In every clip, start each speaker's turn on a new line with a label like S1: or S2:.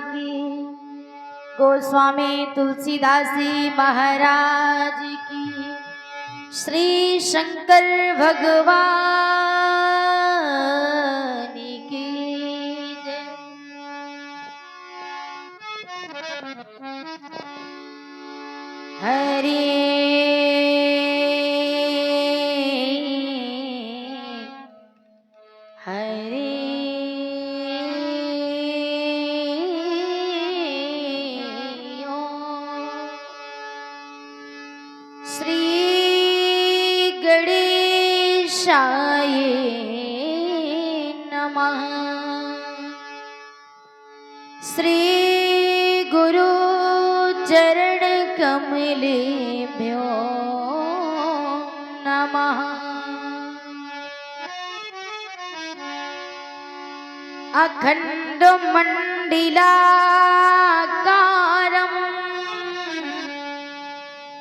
S1: की, गोस्वामी तुलसीदासी महाराज की, श्री शंकर भगवान की जय। हरे हरे श्री गणेशाय नमः। श्री गुरु चरण कमलेभ्यो नमः। अखंड मंडलाकारं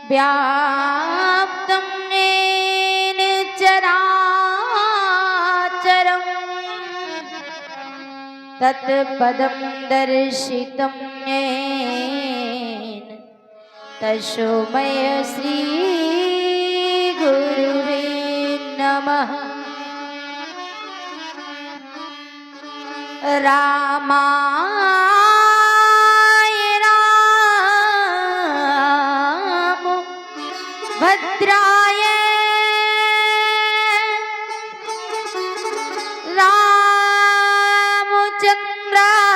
S1: व्याप्तं येन चराचरं तत्पदं दर्शितं येन तस्मै श्री गुरुवे नमः। रामाय राम भद्राय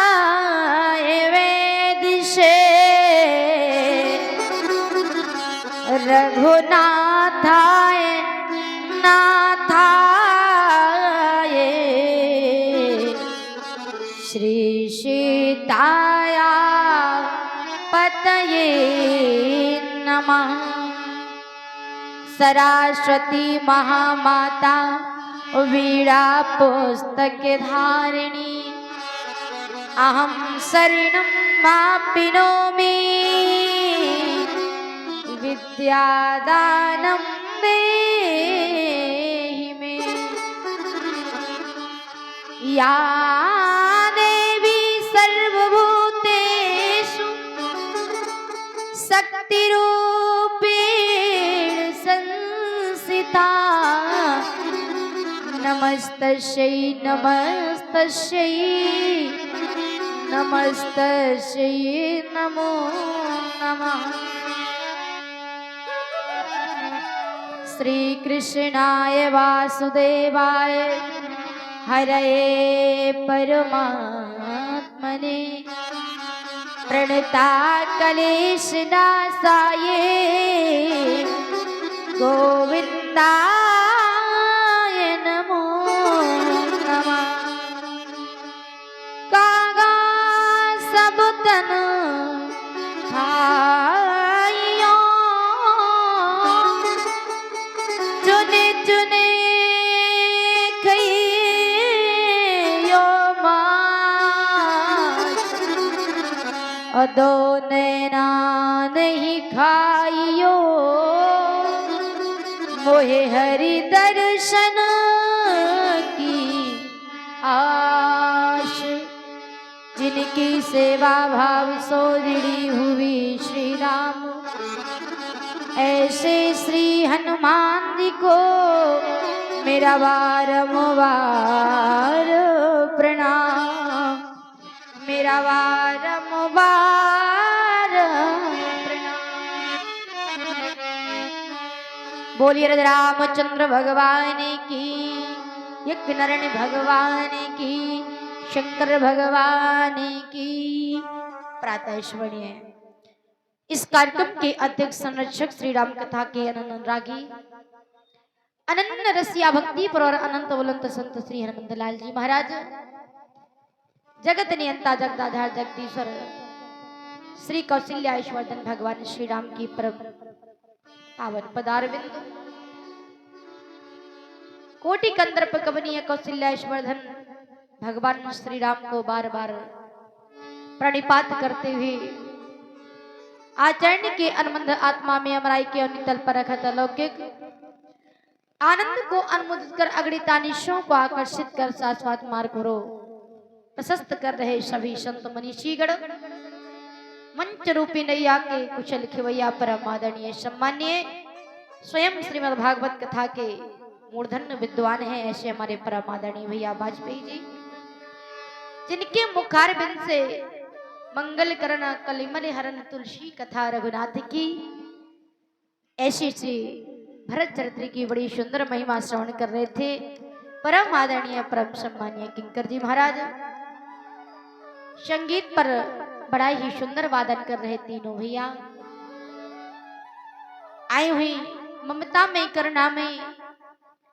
S1: रामचंद्राय वेदिषे रघुनाथाय नाथाय श्री सीताय पतये नमः। सरस्वती महामाता वीणा पुस्तक धारिणी अहं शरणं मापिनोमि विद्यादानं देहि मे। या देवी सर्वभूतेषु शक्तिरूपेण संस्थिता नमस्तस्यै नमस्तस्यै नमस्तस्यै नमो नमः। श्री कृष्णाय वासुदेवाय हरये परमात्मने प्रणता क्लेशनाशाय गोविन्दाय नमो नमः। कागा सबतन भाइयों चुने चुने अदो नैना नहीं खाइयो मोहे हरि दर्शन की आश। जिनकी सेवा भाव सो दृढ़ी हुई श्री राम ऐसे श्री हनुमान जी को मेरा बारंबार प्रणाम, मेरा बारंबार प्रणाम। बोलिए रामचंद्र भगवान की, यज्ञ नरण भगवान की, शंकर भगवान की प्रातः स्मरणीय। इस कार्यक्रम के अध्यक्ष संरक्षक श्री राम कथा के अनंत अनुरागी अनन्य रसिया भक्ति पर और अनंत बुलंद संत श्री हनुमंत लाल जी महाराज, जगत नियंता जगदाधार जगदीश्वर श्री कौशल्याश्वर्धन भगवान श्री राम की परम पावन पदारविंद, कोटि कंदर्प कवनीय कौशल्याश्वर्धन भगवान श्री राम को बार बार प्रणिपात करते हुए आचरण के अनुबंध आत्मा में अमराई के अनितल पर रखत अलौकिक आनंद को अनुमोदित कर अगणित निशों को आकर्षित कर शाश्वत मार्ग हो प्रशस्त कर रहे सभी संत मनीषीगण, मंच रूपी नैया के कुशल खिवैया परम आदरणीय सम्मानीय स्वयं श्रीमद् भागवत कथा के मूर्धन्य विद्वान हैं ऐसे हमारे परम आदरणीय भैया वाजपेयी जी, जिनके मुखारबिंद से मंगल करना कलिमल हरण तुलसी कथा रघुनाथ की ऐसी श्री भरत चरित्र की बड़ी सुंदर महिमा श्रवण कर रहे थे परम आदरणीय परम सम्मानीय किंकर जी महाराज। संगीत पर बड़ा ही सुंदर वादन कर रहे तीनों भैया। आई हुई ममता में करुणा में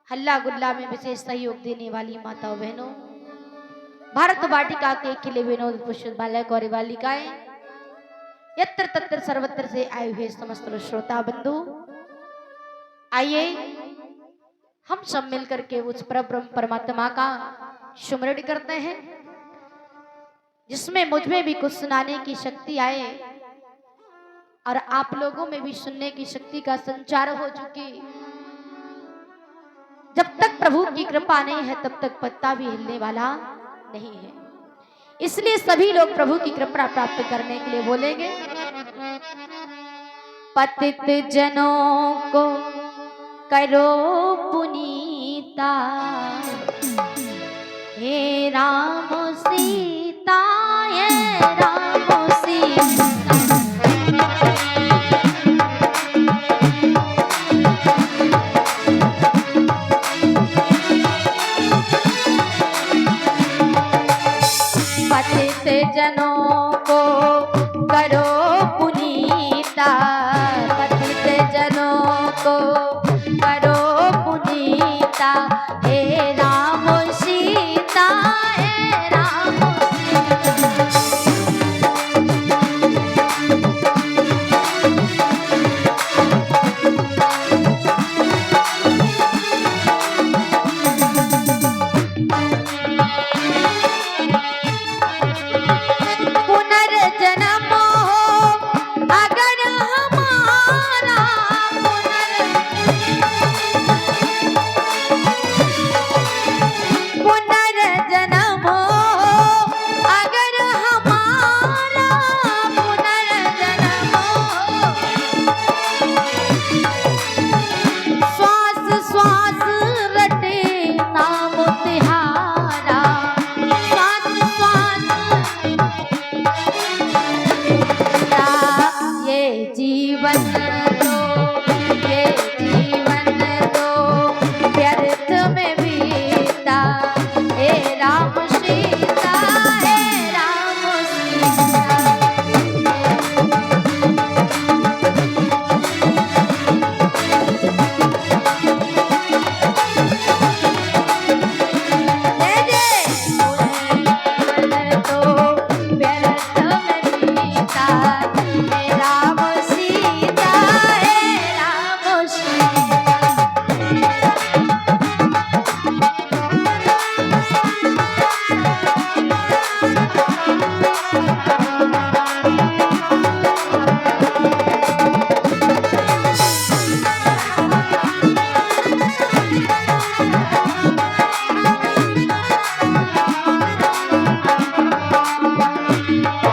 S1: हल्ला गुल्ला में विशेष सहयोग देने वाली माताओं बहनों, भारत वाटिका के खिले विनोद पुष्प बालक और बालिकाएं, यत्र तत्र सर्वत्र से आए हुए समस्त श्रोता बंधु, आइए हम सब मिलकर के उस परब्रह्म परमात्मा का सुमरण करते हैं, जिसमें मुझ में भी कुछ सुनाने की शक्ति आए और आप लोगों में भी सुनने की शक्ति का संचार हो चुकी। जब तक प्रभु की कृपा नहीं है तब तक पत्ता भी हिलने वाला नहीं है। इसलिए सभी लोग प्रभु की कृपा प्राप्त करने के लिए बोलेंगे, पतित जनों को करो पुनीता, हे राम सीता, हे राम सीता। पतित जनों को करो पुनीता, पतित जनों को करो पुनीता, हे राम सीता, हे राम पुनर्जन्म हो अगर हमारा, पुनर्जन्म हो अगर हमारा, पुनर्जन्म हो श्वास श्वास रटे नाम तिहारा, श्वास श्वास ये जीवन दो, ये जीवन दो व्यर्थ में बीता, हे राम सीता, हे राम सीता। जीवन दो व्यर्थ में बीता, हे राम सीता, हे राम सीता।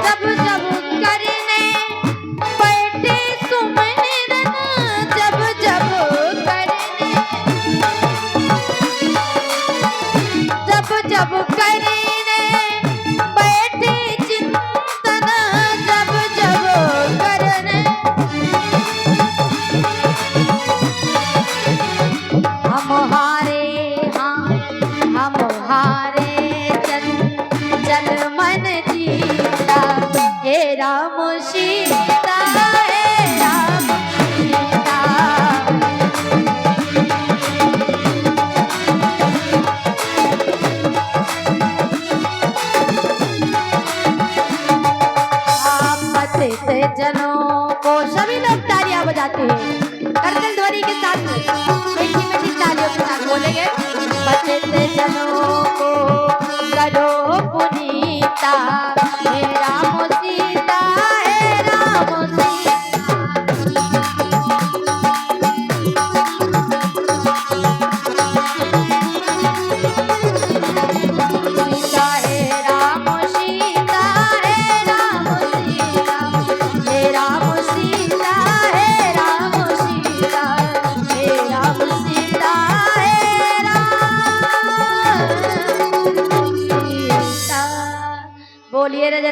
S1: जब जब करने बैठे सुमिरन, जब जब करने, जब जब करने बैठे चिंतन, जब जब करने हम हारे, हाँ हम हारे, चल चल मन जीता, हे राम सीता, हे राम सीता। पतित जनों को सभी लोग तालियां बजाते हैं, करतल ध्वनि के साथ मीठी मीठी तालियों के साथ बोलेंगे, पतित जनों को करो पुनीता, हे राम सीता, हे राम सीता। सीता हे राम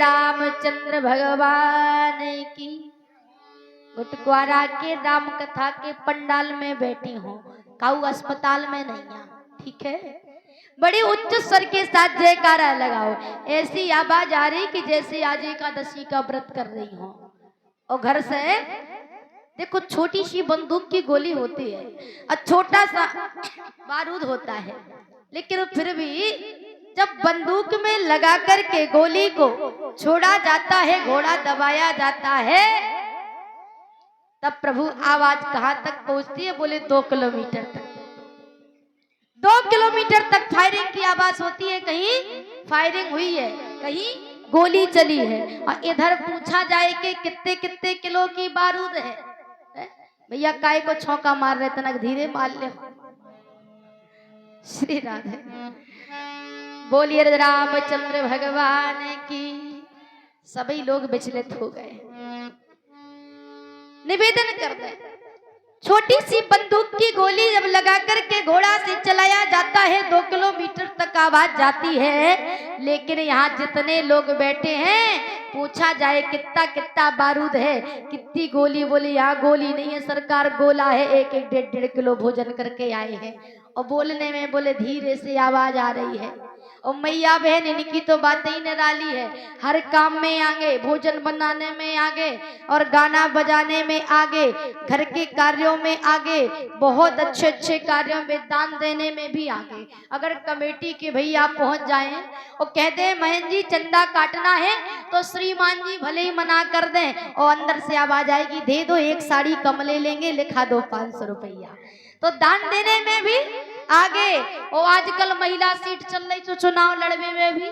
S1: रामचंद्र भगवान की। गुटकुआरा के राम कथा के पंडाल में बैठी हूँ, काऊ अस्पताल में नहीं है, ठीक है। बड़ी उच्च स्वर के साथ जयकारा लगाओ। ऐसी आवाज आ रही कि जैसे आज एकादशी का व्रत कर रही हो। और घर से देखो छोटी सी बंदूक की गोली होती है और छोटा सा बारूद होता है, लेकिन फिर भी जब बंदूक में लगा कर के गोली को छोड़ा जाता है, घोड़ा दबाया जाता है, तब प्रभु आवाज कहां तक पहुंचती है? बोले 2 किलोमीटर तक। 2 किलोमीटर तक फायरिंग की आवाज होती है। कहीं फायरिंग हुई है, कहीं गोली चली है। और इधर पूछा जाए कि कितने कितने किलो की बारूद है, भैया काय को छौका मार रहे तनक धीरे मार ले। श्री राधे। बोलिए रामचंद्र भगवान की। सभी लोग विचलित हो गए, निवेदन कर रहे। छोटी सी बंदूक की गोली जब लगा करके घोड़ा से चलाया जाता है, 2 किलोमीटर तक आवाज जाती है। लेकिन यहाँ जितने लोग बैठे हैं, पूछा जाए कितना कितना बारूद है, कितनी गोली, बोले यहाँ गोली नहीं है सरकार, गोला है। 1-1, 1.5 किलो भोजन करके आए हैं। और बोलने में बोले धीरे से आवाज आ रही है। और मैया बहन इनकी तो बातें ही निराली है। हर काम में आगे, भोजन बनाने में आगे, और गाना बजाने में आगे, घर के कार्यों में आगे, बहुत अच्छे अच्छे कार्यों में दान देने में भी आगे। अगर कमेटी के भैया पहुंच जाएं और कह दे महन जी चंदा काटना है, तो श्रीमान जी भले ही मना कर दें और अंदर से आवाज आएगी दे दो, 1 साड़ी कम ले लेंगे, लिखा दो 500 रुपया। तो दान देने में भी आगे। और आजकल महिला सीट चल रही, तो चुनाव लड़ने में भी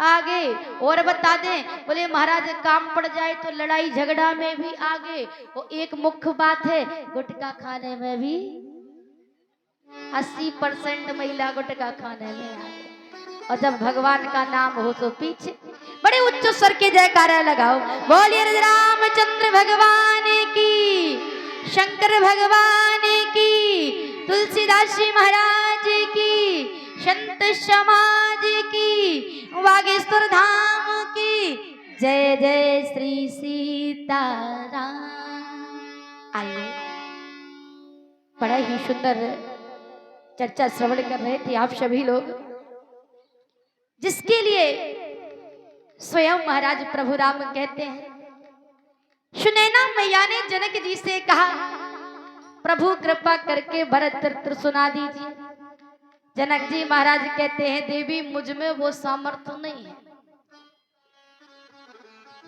S1: आगे। और बता दें, बोले महाराज काम पड़ जाए तो लड़ाई झगड़ा में भी आगे। और एक मुख्य बात है, गुटखा खाने में भी 80% महिला गुटखा खाने में आगे। और जब भगवान का नाम हो तो पीछे। बड़े उच्च स्वर के जयकारा लगाओ। बोलिए रामचंद्र भगवान की, शंकर भगवान की, तुलसीदास जी महाराज की, संत समाज की, बागेश्वर धाम की जय जय श्री सीताराम। आइए, बड़ा ही सुंदर चर्चा श्रवण कर रहे थे आप सभी लोग, जिसके लिए स्वयं महाराज प्रभु राम कहते हैं। सुनैना मैया ने जनक जी से कहा, प्रभु कृपा करके भरत चरित्र सुना दीजिए। जनक जी महाराज कहते हैं, देवी मुझ में वो सामर्थ्य नहीं है।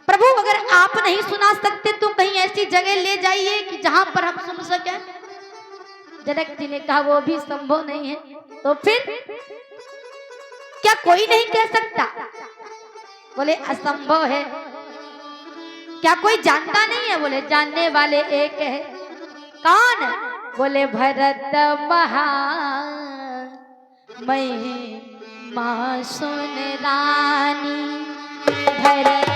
S1: प्रभु अगर आप नहीं सुना सकते तो कहीं ऐसी जगह ले जाइए कि जहां पर हम सुन सकें। जनक जी ने कहा वो भी संभव नहीं है। तो फिर क्या कोई नहीं कह सकता? बोले असंभव है। क्या कोई जानता नहीं है? बोले जानने वाले एक है। कौन? बोले भरत महिमा सुन रानी, भरत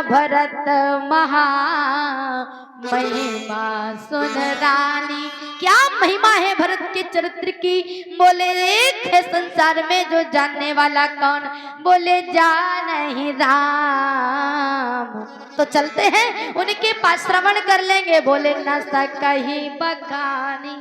S1: भरत महा महिमा सुन रानी। क्या महिमा है भरत के चरित्र की? बोले एक है संसार में जो जानने वाला कौन? बोले जान ही राम। तो चलते हैं उनके पास, श्रवण कर लेंगे। बोले न सकहि बखानी,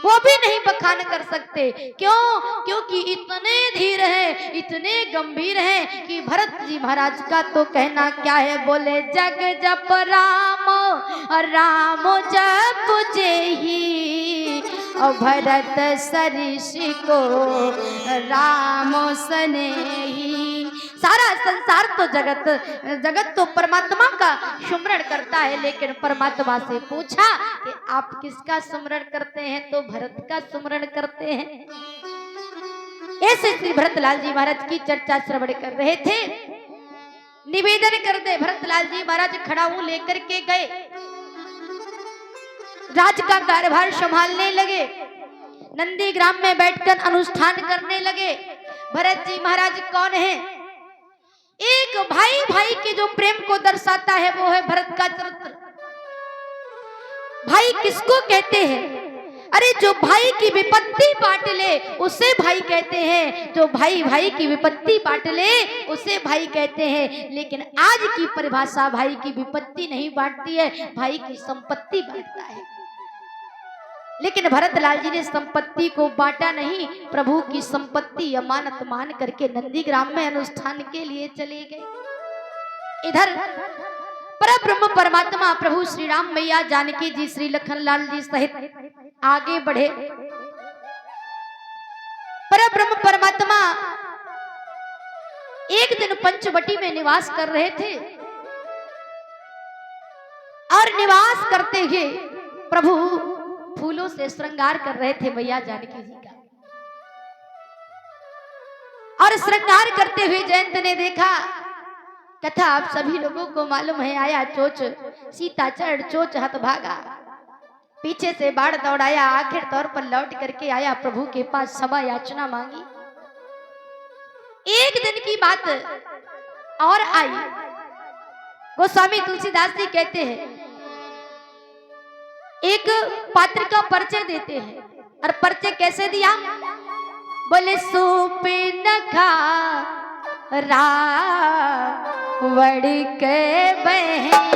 S1: वो भी नहीं बखान कर सकते। क्यों? क्योंकि इतने धीर है, इतने गंभीर है कि भरत जी महाराज का तो कहना क्या है। बोले जग जप राम और राम जप जेहि, और भरत सरिष को राम सनेहि। सारा संसार तो जगत तो परमात्मा का सुमरण करता है, लेकिन परमात्मा से पूछा कि आप किसका सुमरण करते हैं, तो भरत का सुमरण करते हैं। ऐसे श्री भरतलाल जी महाराज की चर्चा श्रवण कर रहे थे। निवेदन कर दे, भरतलाल जी महाराज खड़ाऊ लेकर के गए, राज का कार्यभार संभालने लगे, नंदीग्राम में बैठकर अनुष्ठान करने लगे। भरत जी महाराज कौन है? एक भाई भाई के जो प्रेम को दर्शाता है वो है भरत का चरित्र। भाई किसको कहते हैं? अरे जो भाई की विपत्ति बांट ले उसे भाई कहते हैं, जो भाई भाई की विपत्ति बांट ले उसे भाई कहते हैं। लेकिन आज की परिभाषा भाई की विपत्ति नहीं बांटती है, भाई की संपत्ति बांटता है। लेकिन भरतलाल जी ने संपत्ति को बांटा नहीं, प्रभु की संपत्ति अमानत मान करके नंदीग्राम में अनुष्ठान के लिए चले गए। इधर परब्रह्म परमात्मा प्रभु श्री राम, मैया जानकी जी, श्री लखनलाल जी सहित आगे बढ़े। परब्रह्म परमात्मा एक दिन पंचवटी में निवास कर रहे थे और निवास करते हुए प्रभु फूलों से श्रृंगार कर रहे थे मैया जानकी जी का। और श्रृंगार करते हुए जयंत ने देखा, कथा आप सभी लोगों को मालूम है, आया चोच सीता चढ़ चोच हत भागा, पीछे से बाढ़ दौड़ाया, आखिर तौर पर लौट करके आया, प्रभु के पास क्षमा याचना मांगी। एक दिन की बात और आई, गोस्वामी तुलसीदास जी कहते हैं एक पात्र का परिचय देते हैं, और परिचय कैसे दिया? बोले सूप नखा रावण के बहन,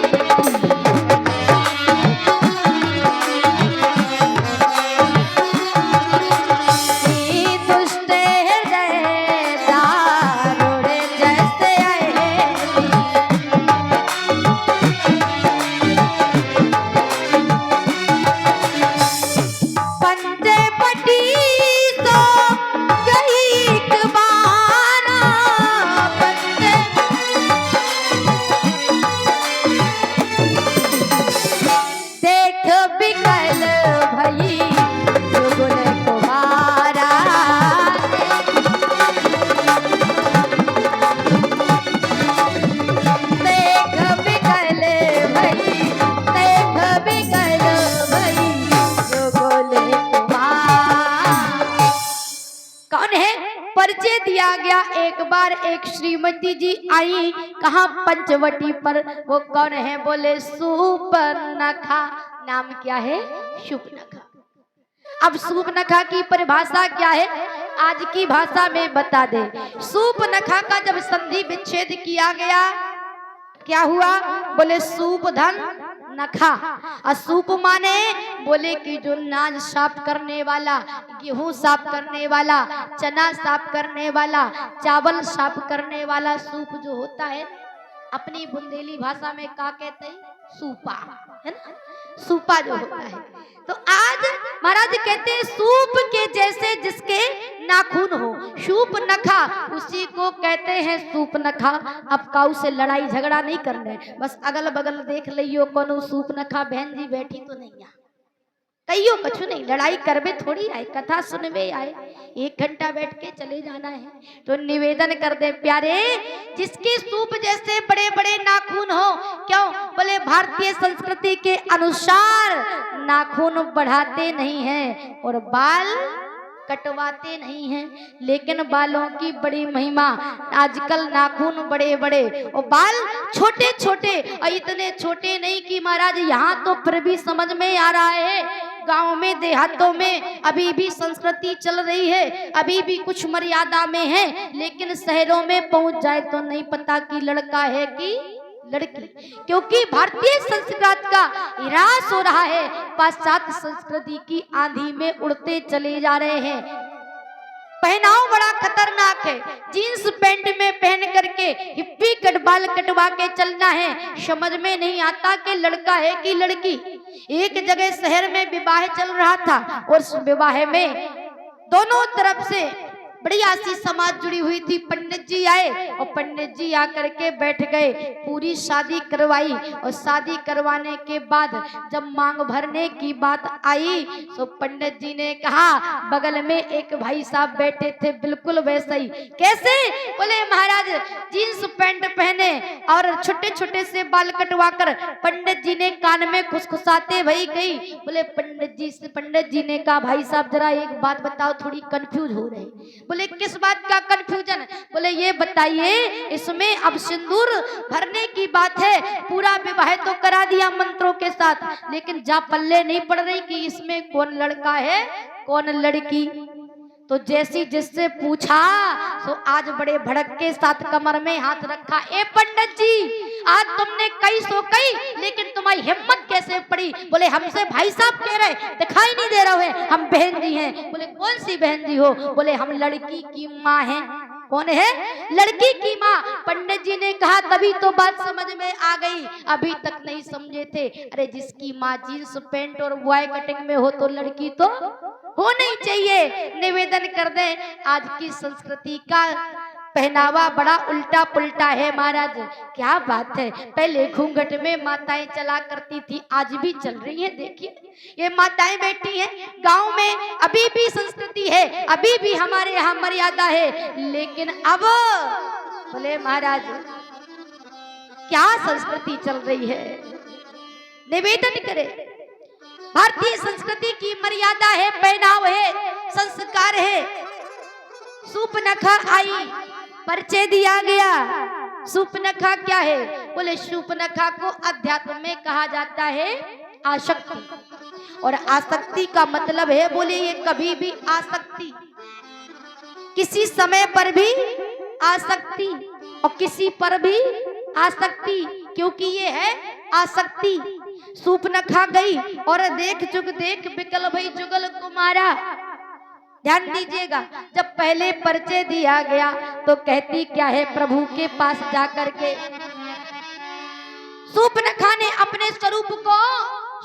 S1: दिया गया। एक बार एक श्रीमती जी आई, कहा पंचवटी पर, वो कौन है? बोले सुपर्णखा। नाम क्या है? सुपर्णखा। अब सुपर्णखा की परिभाषा क्या है आज की भाषा में बता दे। सुपर्णखा का जब संधि विच्छेद किया गया, क्या हुआ? बोले सूप धन नखा। असूप माने बोले कि जो नाज साफ करने वाला, गेहूं साफ करने वाला, चना साफ करने वाला, चावल साफ करने वाला सूप जो होता है, अपनी बुंदेली भाषा में क्या कहते हैं? सूपा, है ना? सूपा जो होता है। तो आज महाराज कहते हैं सूप के जैसे जिसके नाखून हो, सूप नखा, उसी को कहते हैं सूप नखा। अब काऊ से लड़ाई झगड़ा नहीं करने, बस अगल बगल देख लियो कोनो सूप नखा बहन जी बैठी तो नहीं आ, कईयो कछु नहीं, लड़ाई करबे थोड़ी आए, कथा सुनवे आए, 1 घंटा बैठ के चले जाना है। तो निवेदन कर दे प्यारे, जिसके सूप जैसे बड़े बड़े नाखून हो, क्यों? बोले भारतीय संस्कृति के अनुसार नाखून बढ़ाते नहीं हैं और बाल कटवाते नहीं हैं, लेकिन बालों की बड़ी महिमा। आजकल नाखून बड़े बड़े और बाल छोटे छोटे, और इतने छोटे नहीं कि महाराज यहाँ तो फिर भी समझ में आ रहा है, गांव में देहातों में अभी भी संस्कृति चल रही है, अभी भी कुछ मर्यादा में है, लेकिन शहरों में पहुंच जाए तो नहीं पता कि लड़का है कि लड़की, क्योंकि भारतीय संस्कृति का ह्रास हो रहा है, पाश्चात्य संस्कृति की आंधी में उड़ते चले जा रहे हैं। पहनाव बड़ा खतरनाक है, जीन्स पैंट में पहन करके हिप्पी कट बाल कटवा के चलना है, समझ में नहीं आता कि लड़का है कि लड़की। एक जगह शहर में विवाह चल रहा था और उस विवाह में दोनों तरफ से बड़ी आसी समाज जुड़ी हुई थी। पंडित जी आए और पंडित जी आकर के बैठ गए, पूरी शादी करवाई और शादी करवाने के बाद जब मांग भरने की बात आई तो पंडित जी ने कहा, बगल में एक भाई साहब बैठे थे बिल्कुल वैसे ही। कैसे? बोले महाराज जींस पैंट पहने और छोटे छोटे से बाल कटवाकर पंडित जी ने कान में खुसखुसाते भई गई। बोले पंडित जी ने कहा, भाई साहब जरा एक बात बताओ, थोड़ी कंफ्यूज हो रहे। बोले किस बात का कंफ्यूजन? बोले ये बताइए, इसमें अब सिंदूर भरने की बात है, पूरा विवाह तो करा दिया मंत्रों के साथ, लेकिन जा पल्ले नहीं पड़ रही कि इसमें कौन लड़का है कौन लड़की। तो जैसी जिससे पूछा तो आज बड़े भड़क के साथ कमर में हाथ रखा, ए पंडित जी आज तुमने कई सो कई, लेकिन तुम्हारी हिम्मत कैसे पड़ी? बोले हमसे भाई साहब कह रहे, दिखाई नहीं दे रहे हैं, हम बहन जी हैं। बोले कौन सी बहन जी हो? बोले हम लड़की की माँ हैं। कौन है? लड़की की माँ। पंडित जी ने कहा, तभी तो बात समझ में आ गई, अभी तक नहीं समझे थे। अरे जिसकी माँ जींस पैंट और बॉय कटिंग में हो तो लड़की तो होना ही चाहिए। निवेदन कर दें, आज की संस्कृति का पहनावा बड़ा उल्टा पुल्टा है महाराज। क्या बात है, पहले घूंघट में माताएं चला करती थी, आज भी चल रही हैं। देखिए ये माताएं बैठी हैं, गांव में अभी भी संस्कृति है, अभी भी हमारे यहाँ मर्यादा है, लेकिन अब बोले महाराज क्या संस्कृति चल रही है। निवेदन करें, भारतीय संस्कृति की मर्यादा है, पहनाव है, संस्कार है। सूपनखा आई, परिचय दिया गया। सूपनखा क्या है? बोले सूपनखा को अध्यात्म में कहा जाता है आसक्ति, और आसक्ति का मतलब है, बोले ये कभी भी आसक्ति, किसी समय पर भी आसक्ति और किसी पर भी आसक्ति, क्योंकि ये है आसक्ति। सूपनखा गई और देख चुक देख बिकल भई जुगल कुमारा। ध्यान दीजिएगा, जब पहले परिचय दिया गया तो कहती क्या है, प्रभु के पास जाकर के सूपनखा ने अपने स्वरूप को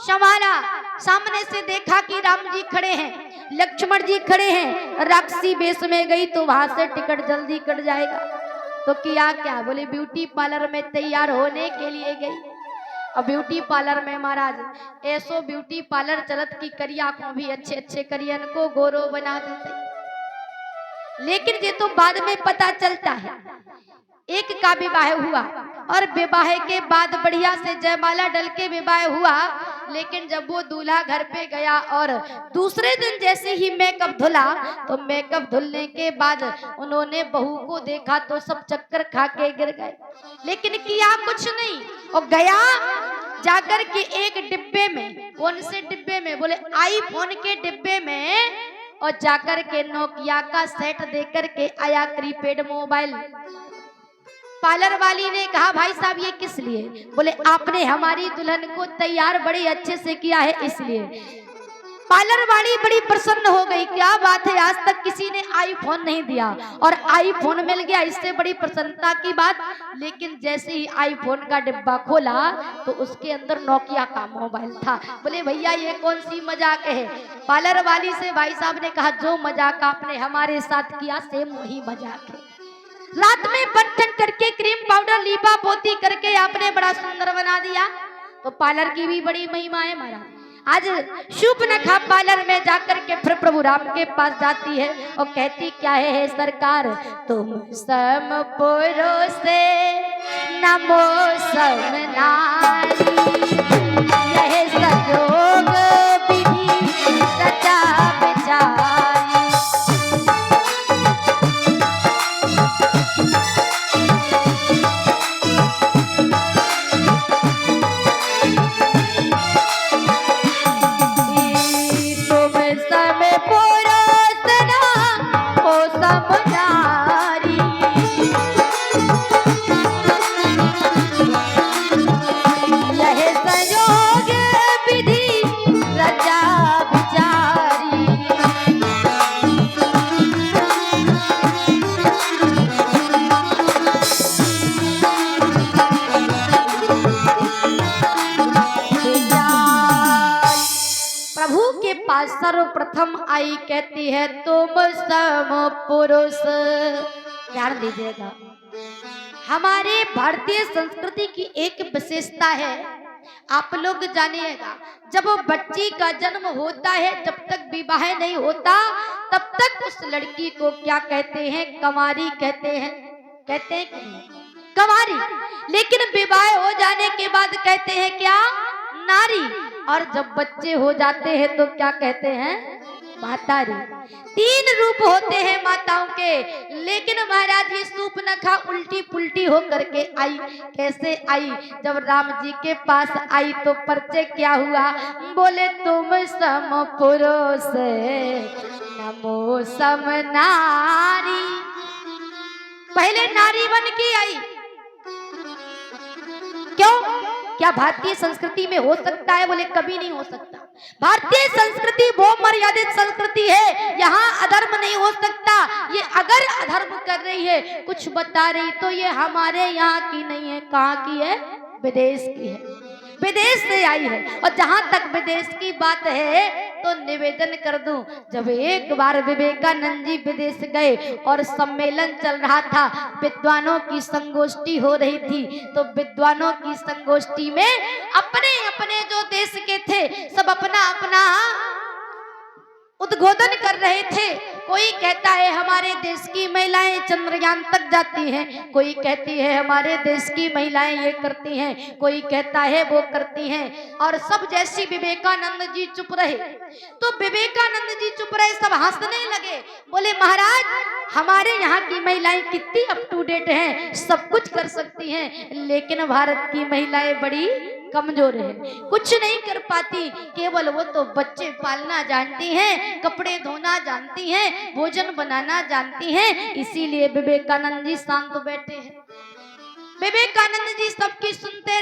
S1: संभाला। सामने से देखा कि राम जी खड़े हैं, लक्ष्मण जी खड़े हैं, राक्षसी वेश में गई तो वहां से टिकट जल्दी कट जाएगा। तो किया क्या? बोले ब्यूटी पार्लर में तैयार होने के लिए गई। अब ब्यूटी पार्लर में महाराज ऐसो ब्यूटी पार्लर चलत की करिया को भी अच्छे अच्छे करियन को गोरो बना देते। लेकिन ये तो बाद में पता चलता है। एक का विवाह हुआ और विवाह के बाद बढ़िया से जयमाला डल के विवाह हुआ, लेकिन जब वो दूल्हा घर पे गया और दूसरे दिन जैसे ही मेकअप धुला तो मेकअप धुलने के बाद उन्होंने बहू को देखा तो सब चक्कर खा के गिर गए, लेकिन किया कुछ नहीं। और गया जाकर के एक डिब्बे में, कौन से डिब्बे में? बोले आईफोन के डिब्बे में, और जाकर के नोकिया का सेट देकर के आया, प्रीपेड मोबाइल। पार्लर वाली ने कहा, भाई साहब ये किस लिए? बोले आपने हमारी दुल्हन को तैयार बड़े अच्छे से किया है इसलिए। पार्लर वाली बड़ी प्रसन्न हो गई, क्या बात है, आज तक किसी ने आईफोन नहीं दिया और आईफोन मिल गया, इससे बड़ी प्रसन्नता की बात। लेकिन जैसे ही आईफोन का डिब्बा खोला तो उसके अंदर नोकिया का मोबाइल था। बोले भैया ये कौन सी मजाक है? पार्लर वाली से भाई साहब ने कहा, जो मजाक आपने हमारे साथ किया सेम वही मजाक है। रात में बंधन करके क्रीम पाउडर लीपा पोती करके आपने बड़ा सुंदर बना दिया। तो पार्लर की भी बड़ी महिमा है महाराज। आज शूर्पणखा पार्लर में जाकर के फिर प्रभु राम के पास जाती है और कहती क्या है सरकार, तुम सम पुरुष से नमो सम नारी, यह संयोग विधि सचा विचारी। यह संयोग के पास सर्वप्रथम आई, कहती है तुम सम पुरुष। ध्यान दीजिएगा, हमारे भारतीय संस्कृति की एक विशेषता है, आप लोग जानिएगा, जब बच्ची का जन्म होता है, जब तक विवाह नहीं होता तब तक उस लड़की को क्या कहते हैं? कंवारी कहते हैं। कहते हैं कि नहीं? कंवारी। लेकिन विवाह हो जाने के बाद कहते हैं क्या? नारी। और जब बच्चे हो जाते हैं तो क्या कहते हैं? मातारी। 3 रूप होते हैं माताओं के। लेकिन महाराज ये सूर्पनखा उल्टी पुल्टी हो करके आई। कैसे आई? जब राम जी के पास आई तो परिचय क्या हुआ? बोले तुम सम पुरुष नमो सम नारी। पहले नारी बन के आई। क्यों? क्या भारतीय संस्कृति में हो सकता है? बोले कभी नहीं हो सकता। भारतीय संस्कृति वो मर्यादित संस्कृति है, यहाँ अधर्म नहीं हो सकता। ये अगर अधर्म कर रही है, कुछ बता रही, तो ये हमारे यहाँ की नहीं है। कहाँ की है? विदेश की है, विदेश से आई है। और जहां तक विदेश की बात है तो निवेदन कर दूं, जब एक बार विवेकानंद जी विदेश गए और सम्मेलन चल रहा था, विद्वानों की संगोष्ठी हो रही थी, तो विद्वानों की संगोष्ठी में अपने अपने जो देश के थे सब अपना अपना उद्बोधन कर रहे थे। कोई कहता है हमारे देश की महिलाएं चंद्रयान तक जाती हैं, कोई कहती है हमारे देश की महिलाएं ये करती हैं, कोई कहता है वो करती हैं। और सब जैसी विवेकानंद जी चुप रहे। तो विवेकानंद जी चुप रहे, सब हंसने लगे। बोले महाराज हमारे यहाँ की महिलाएं कितनी अप टू डेट हैं, सब कुछ कर सकती हैं, लेकिन भारत की महिलाएं बड़ी कमजोर है, कुछ नहीं कर पाती। केवल वो तो बच्चे पालना जानती हैं, कपड़े धोना जानती हैं, भोजन बनाना जानती हैं। इसीलिए विवेकानंद जी शांत बैठे हैं। विवेकानंद जी सबकी सुनते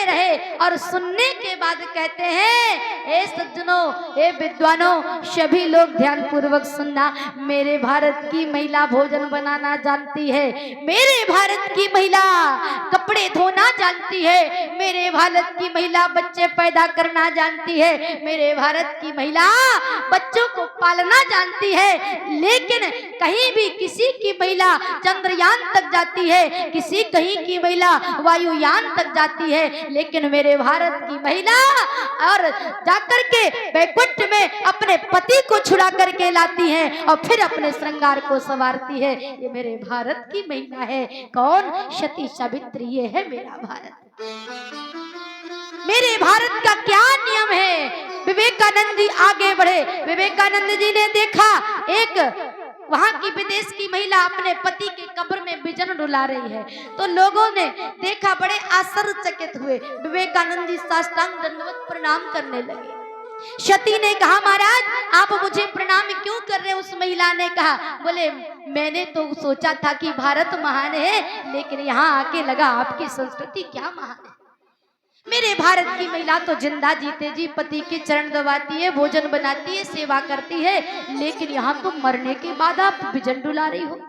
S1: रहे और सुनने के बाद कहते हैं, हे सज्जनों, हे विद्वानों, सभी लोग ध्यान पूर्वक सुनना। मेरे भारत की महिला भोजन बनाना जानती है, मेरे भारत की महिला कपड़े धोना जानती है, मेरे भारत की महिला बच्चे पैदा करना जानती है, मेरे भारत की महिला बच्चों को पालना जानती है। लेकिन कहीं भी किसी की महिला चंद्रयान तक जाती है, किसी कहीं की महिला वायुयान तक जाती है, लेकिन मेरे भारत की महिला और जाकर के बैकुंठ में अपने पति को छुड़ा करके लाती है और फिर अपने श्रृंगार को संवारती है। ये मेरे भारत की महिला है। कौन? सती सावित्री। ये है मेरा भारत। मेरे भारत का क्या नियम है? विवेकानंद जी आगे बढ़े। विवेकानंद जी ने देखा एक वहां की विदेश की महिला अपने पति के कब्र में बिजन डुला रही है, तो लोगों ने देखा, बड़े आश्चर्यचकित हुए। विवेकानंद जी साष्टांग दंडवत प्रणाम करने लगे। सती ने कहा, महाराज आप मुझे प्रणाम क्यों कर रहे हैं? उस महिला ने कहा, बोले मैंने तो सोचा था कि भारत महान है, लेकिन यहाँ आके लगा आपकी संस्कृति क्या महान है। मेरे भारत की महिला तो जिंदा जीते जी पति के चरण दबाती है, भोजन बनाती है, सेवा करती है, लेकिन यहाँ तो मरने के बाद आप बिजन डुला रही हो,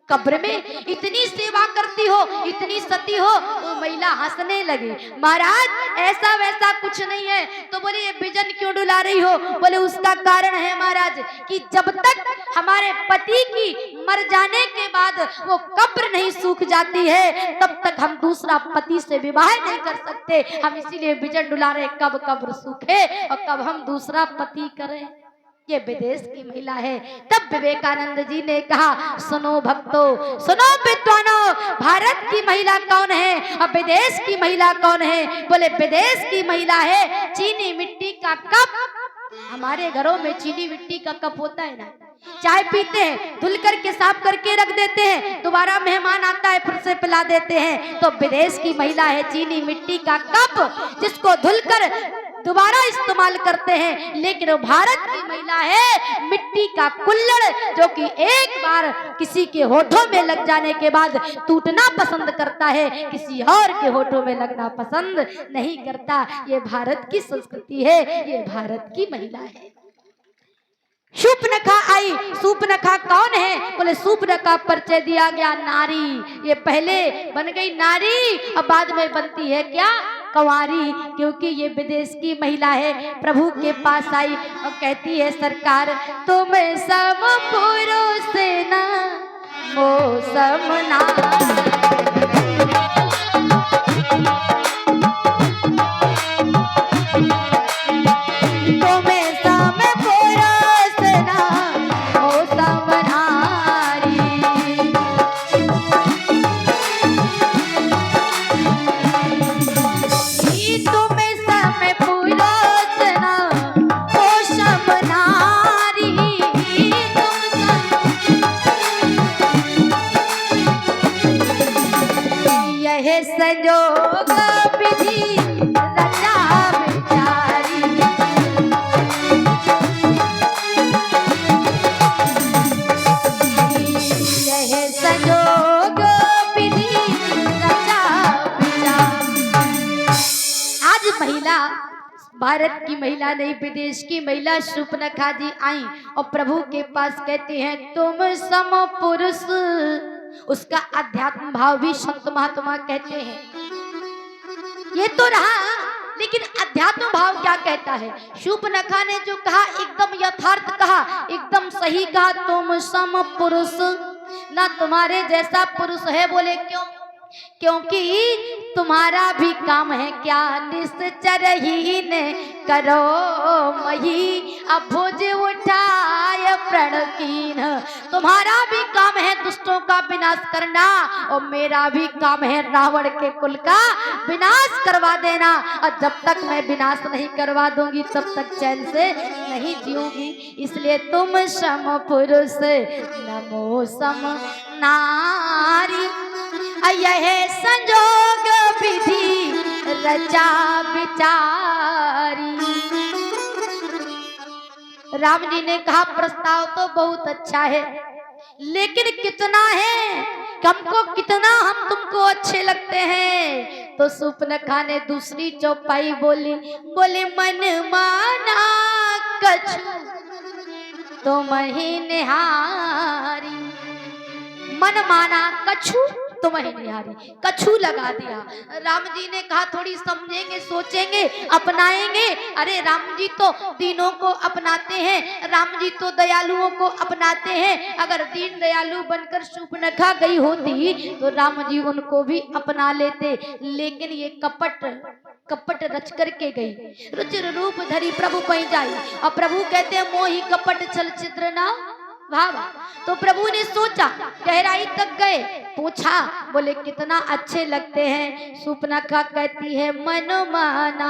S1: कब्र में इतनी सेवा करती हो, इतनी सती हो। वो महिला हंसने लगी। महाराज ऐसा वैसा कुछ नहीं है। तो बोले ये बिजन क्यों डुला रही हो? बोले उसका कारण है महाराज कि जब तक हमारे पति की मर जाने के बाद वो कब्र नहीं सूख जाती है, तब तक हम दूसरा पति से विवाह नहीं कर सकते। हम इसीलिए बिजन डुला रहे, कब कब्र सूखे और कब हम दूसरा पति करें। ये विदेश की महिला है। तब विवेकानंद जी ने कहा, सुनो भक्तों, सुनो विद्वानों, भारत की महिला कौन है और विदेश की महिला कौन है? बोले विदेश की महिला है चीनी मिट्टी का कप। हमारे घरों में चीनी मिट्टी का कप होता है ना, चाय पीते हैं, धुल करके साफ करके रख देते हैं, दोबारा मेहमान आता है फिर से पिला देते हैं। तो विदेश की महिला है चीनी मिट्टी का कप, जिसको धुलकर दोबारा इस्तेमाल करते हैं। लेकिन भारत की महिला है मिट्टी का कुल्हड़, जो कि एक बार किसी के होठों में लग जाने के बाद टूटना पसंद करता है, किसी और के होठों में लगना पसंद नहीं करता। ये भारत की संस्कृति है, ये भारत की महिला है। शूर्पणखा आई। शूर्पणखा कौन है? बोले शूर्पणखा परिचय दिया गया नारी। ये पहले बन गई नारी और बाद में बनती है क्या? कंवारी, क्योंकि ये विदेश की महिला है। प्रभु के पास आई और कहती है सरकार तुम सम पुरुष ना मौसम ना, संजोग विधि रचा बिचारी, यह संजोग विधि रचा बिचारी। आज महिला, भारत की महिला नहीं विदेश की महिला शूर्पणखा जी आई और प्रभु के पास कहती हैं तुम सम पुरुष। उसका अध्यात्म भाव भी संत महात्मा कहते हैं। ये तो रहा, लेकिन अध्यात्म भाव क्या कहता है? शूर्पणखा ने जो कहा एकदम यथार्थ कहा, एकदम सही कहा, तुम सम पुरुष, ना तुम्हारे जैसा पुरुष है। बोले क्यों? क्योंकि तुम्हारा भी काम है क्या? निश्चर ही ने करो मही अभुज उठाय प्रण कीन। तुम्हारा भी काम है दुष्टों का विनाश करना और मेरा भी काम है रावण के कुल का विनाश करवा देना। और जब तक मैं विनाश नहीं करवा दूंगी तब तक चैन से नहीं जीऊंगी। इसलिए तुम सम पुरुष नमो सम नारी, यह संजोग विधि रचा बिचारी। राम जी ने कहा प्रस्ताव तो बहुत अच्छा है, लेकिन कितना है? हमको कितना हम तुमको अच्छे लगते हैं? तो शूर्पणखा ने दूसरी चौपाई बोली, बोले मन माना कछु तुम ही निहारी। मन माना कछु तुम ही निहारी, कछु लगा दिया। राम जी ने कहा थोड़ी समझेंगे, सोचेंगे, अपनाएंगे। अरे राम जी तो दीनों को अपनाते हैं, राम जी तो दयालुओं को अपनाते हैं। अगर दीन दयालु बनकर शूर्पणखा गई होती तो राम जी उनको भी अपना लेते, लेकिन ये कपट रच करके गई। रुचिर रूप धरी प्रभु पई जाई, और प्रभु कहते हैं मोहि कपट छल छिद्र ना भावा। तो प्रभु ने सोचा, गहराई तक गए, पूछा, बोले कितना अच्छे लगते हैं। शूर्पणखा कहती है मन माना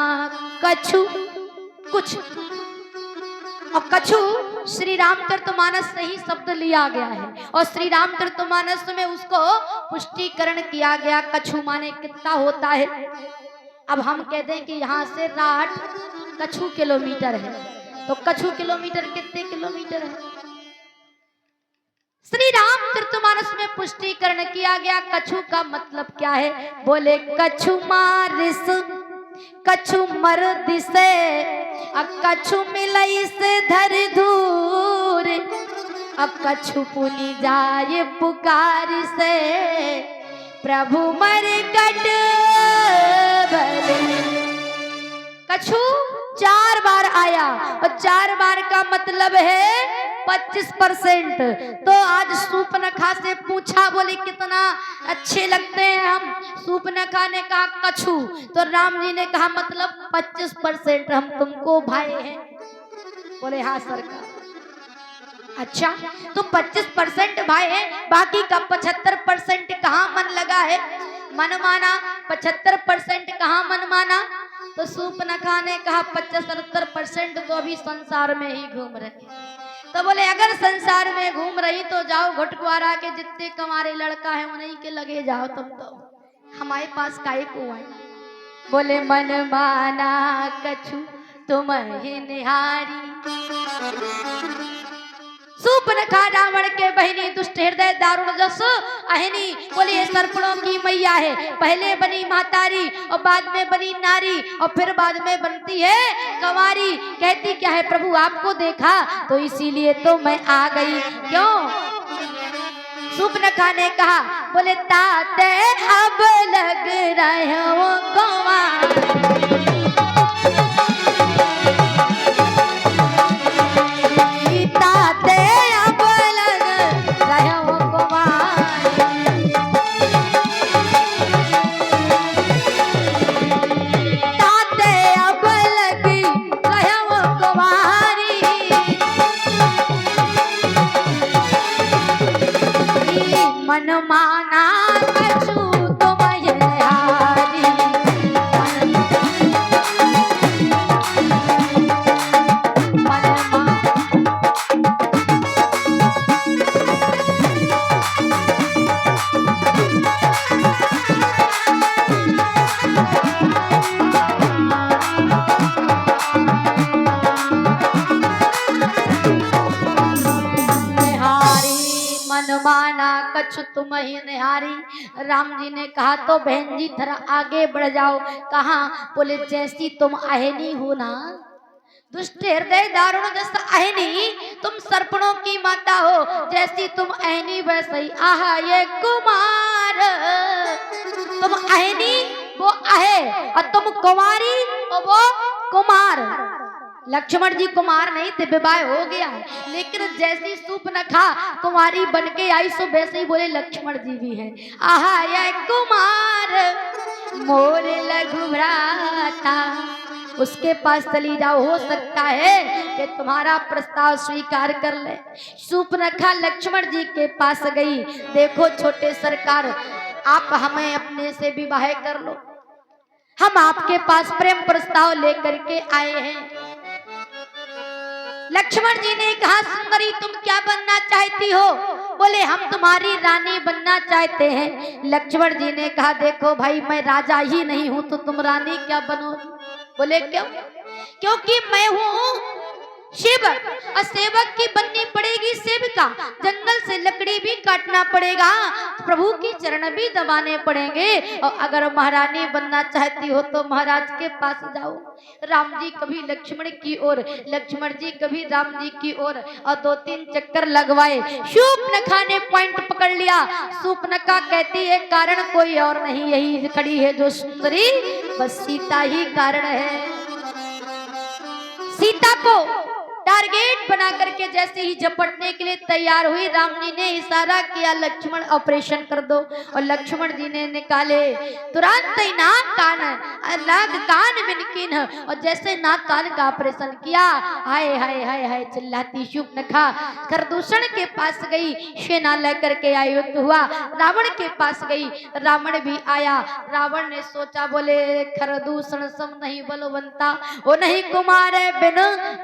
S1: कछु कुछ, और कछु श्री रामचरितमानस से ही शब्द लिया गया है और श्री रामचरितमानस में उसको पुष्टिकरण किया गया। कछु माने कितना होता है। अब हम कह दें कि यहाँ से राठ कछु किलोमीटर है, तो कछु किलोमीटर कितने किलोमीटर है? श्री रामचरितमानस में पुष्टिकरण किया गया। कछु का मतलब क्या है? बोले कछु मारिस कछु मर्द से, कछु मिलई से धर धूर, अब कछु पुनि जाए पुकार से प्रभु मर कट भले। कछु 4 बार आया और 4 बार का मतलब है 25%। तो आज शूर्पणखा से पूछा, बोले कितना अच्छे लगते हैं हम। शूर्पणखा ने कहा कछु, तो राम जी ने कहा मतलब 25% हम तुमको भाई हैं। बोले हाँ सरकार। अच्छा, तो 25% भाई है, बाकी का 75% कहाँ मन लगा है? मन माना 75% कहाँ मन माना? तो शूर्पणखा ने कहा 75% तो अभी संसार में ही घूम रहे। तो बोले अगर संसार में घूम रही तो जाओ घुटकुआरा के जितने कमारे लड़का है उन्हीं के लगे जाओ, तुम तो हमारे पास काहे को आए। बोले मन माना कछु तुम ही निहारी। शूर्पणखा रावण के बहिनी दुष्ट हृदय दारुण जस अहिनी। बोले ये सर्पणों की मैया है, पहले बनी महतारी और बाद में बनी नारी और फिर बाद में बनती है कंवारी। कहती क्या है? प्रभु आपको देखा तो इसीलिए तो मैं आ गई। क्यों? सूर्पनखा ने कहा, बोले ताते अब लग रहे हो कुंवार, ताते अब लग रहे हो कुंवार, ताते अब लग रहे हो कुंवारी, मन माना कछु तुम हारी, मन माना कछु तुम ही निहारी। राम जी ने कहा तो बहन जी थोड़ा आगे बढ़ जाओ। कहा, बोले जैसी तुम अहिनी हो ना, दुष्ट हृदय दारुण जैसा अहिनी, तुम सर्पणों की माता हो, जैसी तुम अहिनी वैसे ही आहा ये कुमार, तुम अहिनी वो आहे और तुम कुमारी और वो कुमार। लक्ष्मण जी कुमार नहीं थे, विवाह हो गया है, लेकिन जैसी सूर्पनखा कुमारी बन के आई सो वैसे ही बोले लक्ष्मण जी भी हैं, आहा ये कुमार मोर लघु भ्राता, उसके पास चली जाओ, हो सकता है कि तुम्हारा प्रस्ताव स्वीकार कर ले। सूर्पनखा लक्ष्मण जी के पास गई, देखो छोटे सरकार, आप हमें अपने से विवाह कर लो, हम आपके पास प्रेम प्रस्ताव लेकर के आए हैं। लक्ष्मण जी ने कहा, सुंदरी तुम क्या बनना चाहती हो? बोले हम तुम्हारी रानी बनना चाहते हैं। लक्ष्मण जी ने कहा, देखो भाई मैं राजा ही नहीं हूं तो तुम रानी क्या बनोगी? बोले क्यों? क्योंकि मैं हूं सेवक, और सेवक की बननी पड़ेगी सेविका, जंगल से लकड़ी भी काटना पड़ेगा, प्रभु की चरण भी दबाने पड़ेंगे, और अगर महारानी बनना चाहती हो तो महाराज के पास जाओ। राम जी कभी लक्ष्मण की ओर, लक्ष्मण जी कभी राम जी की ओर, और 2-3 चक्कर लगवाए। सूर्पनखा ने पॉइंट पकड़ लिया। सूर्पनखा कहती है कारण कोई और नहीं, यही खड़ी है जो सुंदरी, बस सीता ही कारण है। सीता को टारगेट बना करके जैसे ही झपटने के लिए तैयार हुई, राम जी ने इशारा किया लक्ष्मण ऑपरेशन कर दो, और लक्ष्मण जी ने निकाले तुरंत ही नाक कान मिनकिन, और जैसे नाक कान का ऑपरेशन किया, हाय हाय हाय हाय चिल्लाती सूर्पनखा खरदूषण के पास गई, सेना लेकर के आई, युद्ध हुआ, रावण के पास गई, रावण भी आया। रावण ने सोचा, बोले खरदूषण सम नहीं बलवंता, वो नहीं कुमार है बिन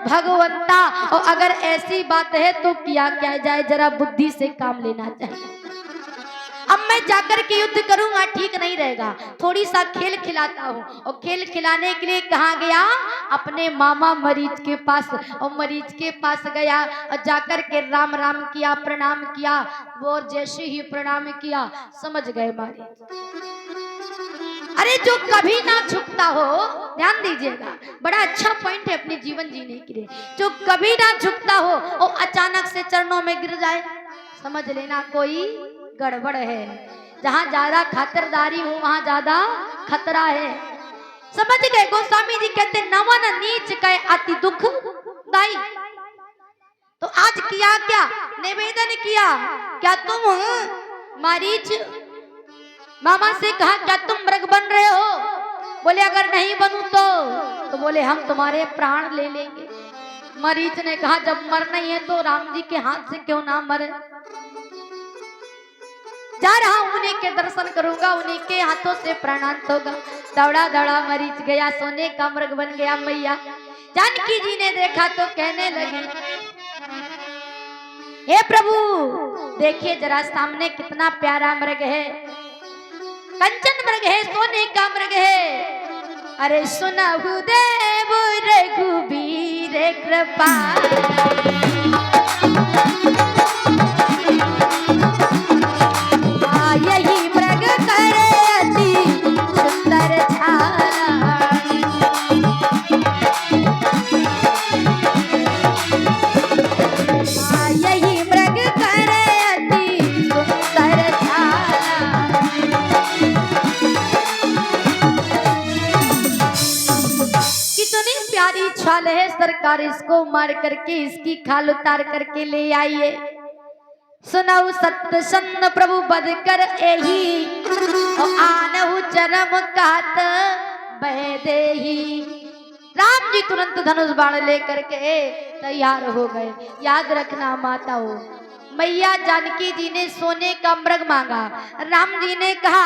S1: भगवंता, और अगर ऐसी बात है तो किया क्या जाए, जरा बुद्धि से काम लेना चाहिए। अब मैं जाकर के युद्ध करूंगा ठीक नहीं रहेगा, थोड़ी सा खेल खिलाता हूँ, और खेल खिलाने के लिए कहाँ गया? अपने मामा मरीच के पास, और मरीच के पास गया और जाकर के राम राम किया, प्रणाम किया। वो जैसे ही प्रणाम किया समझ गए मरीच, अरे जो कभी ना झुकता हो, ध्यान दीजिएगा, बड़ा अच्छा पॉइंट है अपने जीवन जीने के लिए, जो कभी ना झुकता हो और अचानक से चरणों में गिर जाए, समझ लेना कोई गड़बड़ है। जहां ज्यादा खातिरदारी हो वहां ज्यादा खतरा है, समझ गए? गोस्वामी जी कहते नमन नीच कहे अति दुख दाई। तो आज किया क्या? निवेदन किया, क्या तुम मरीच मामा से कहा क्या तुम मृग बन रहे हो? बोले अगर नहीं बनूं तो बोले हम तुम्हारे प्राण ले लेंगे। मरीच ने कहा जब मरना ही है तो राम जी के हाथ से क्यों ना मरे, जा रहा हूं उन्हीं के दर्शन करूंगा, उन्हीं के हाथों से प्राणांत होगा। दौड़ा दौड़ा मरीच गया, सोने का मृग बन गया। मैया जानकी जी ने देखा तो कहने लगी, हे प्रभु देखिए जरा सामने कितना प्यारा मृग है, कंचन मृग है, सोने का मृग है। अरे सुनहु देव रघुबीर कृपा, यही मृग करे अति सुंदर छाला, यही मृग करे अति सुंदर काली छाल है सरकार, इसको मार करके इसकी खाल उतार करके ले आइए। सुनाऊ सत्य सन्न प्रभु बद कर एही, आनहु चरम कात बैदेही। राम जी तुरंत धनुष बाण लेकर के तैयार हो गए। याद रखना माताओं, मैया जानकी जी ने सोने का मृग मांगा। राम जी ने कहा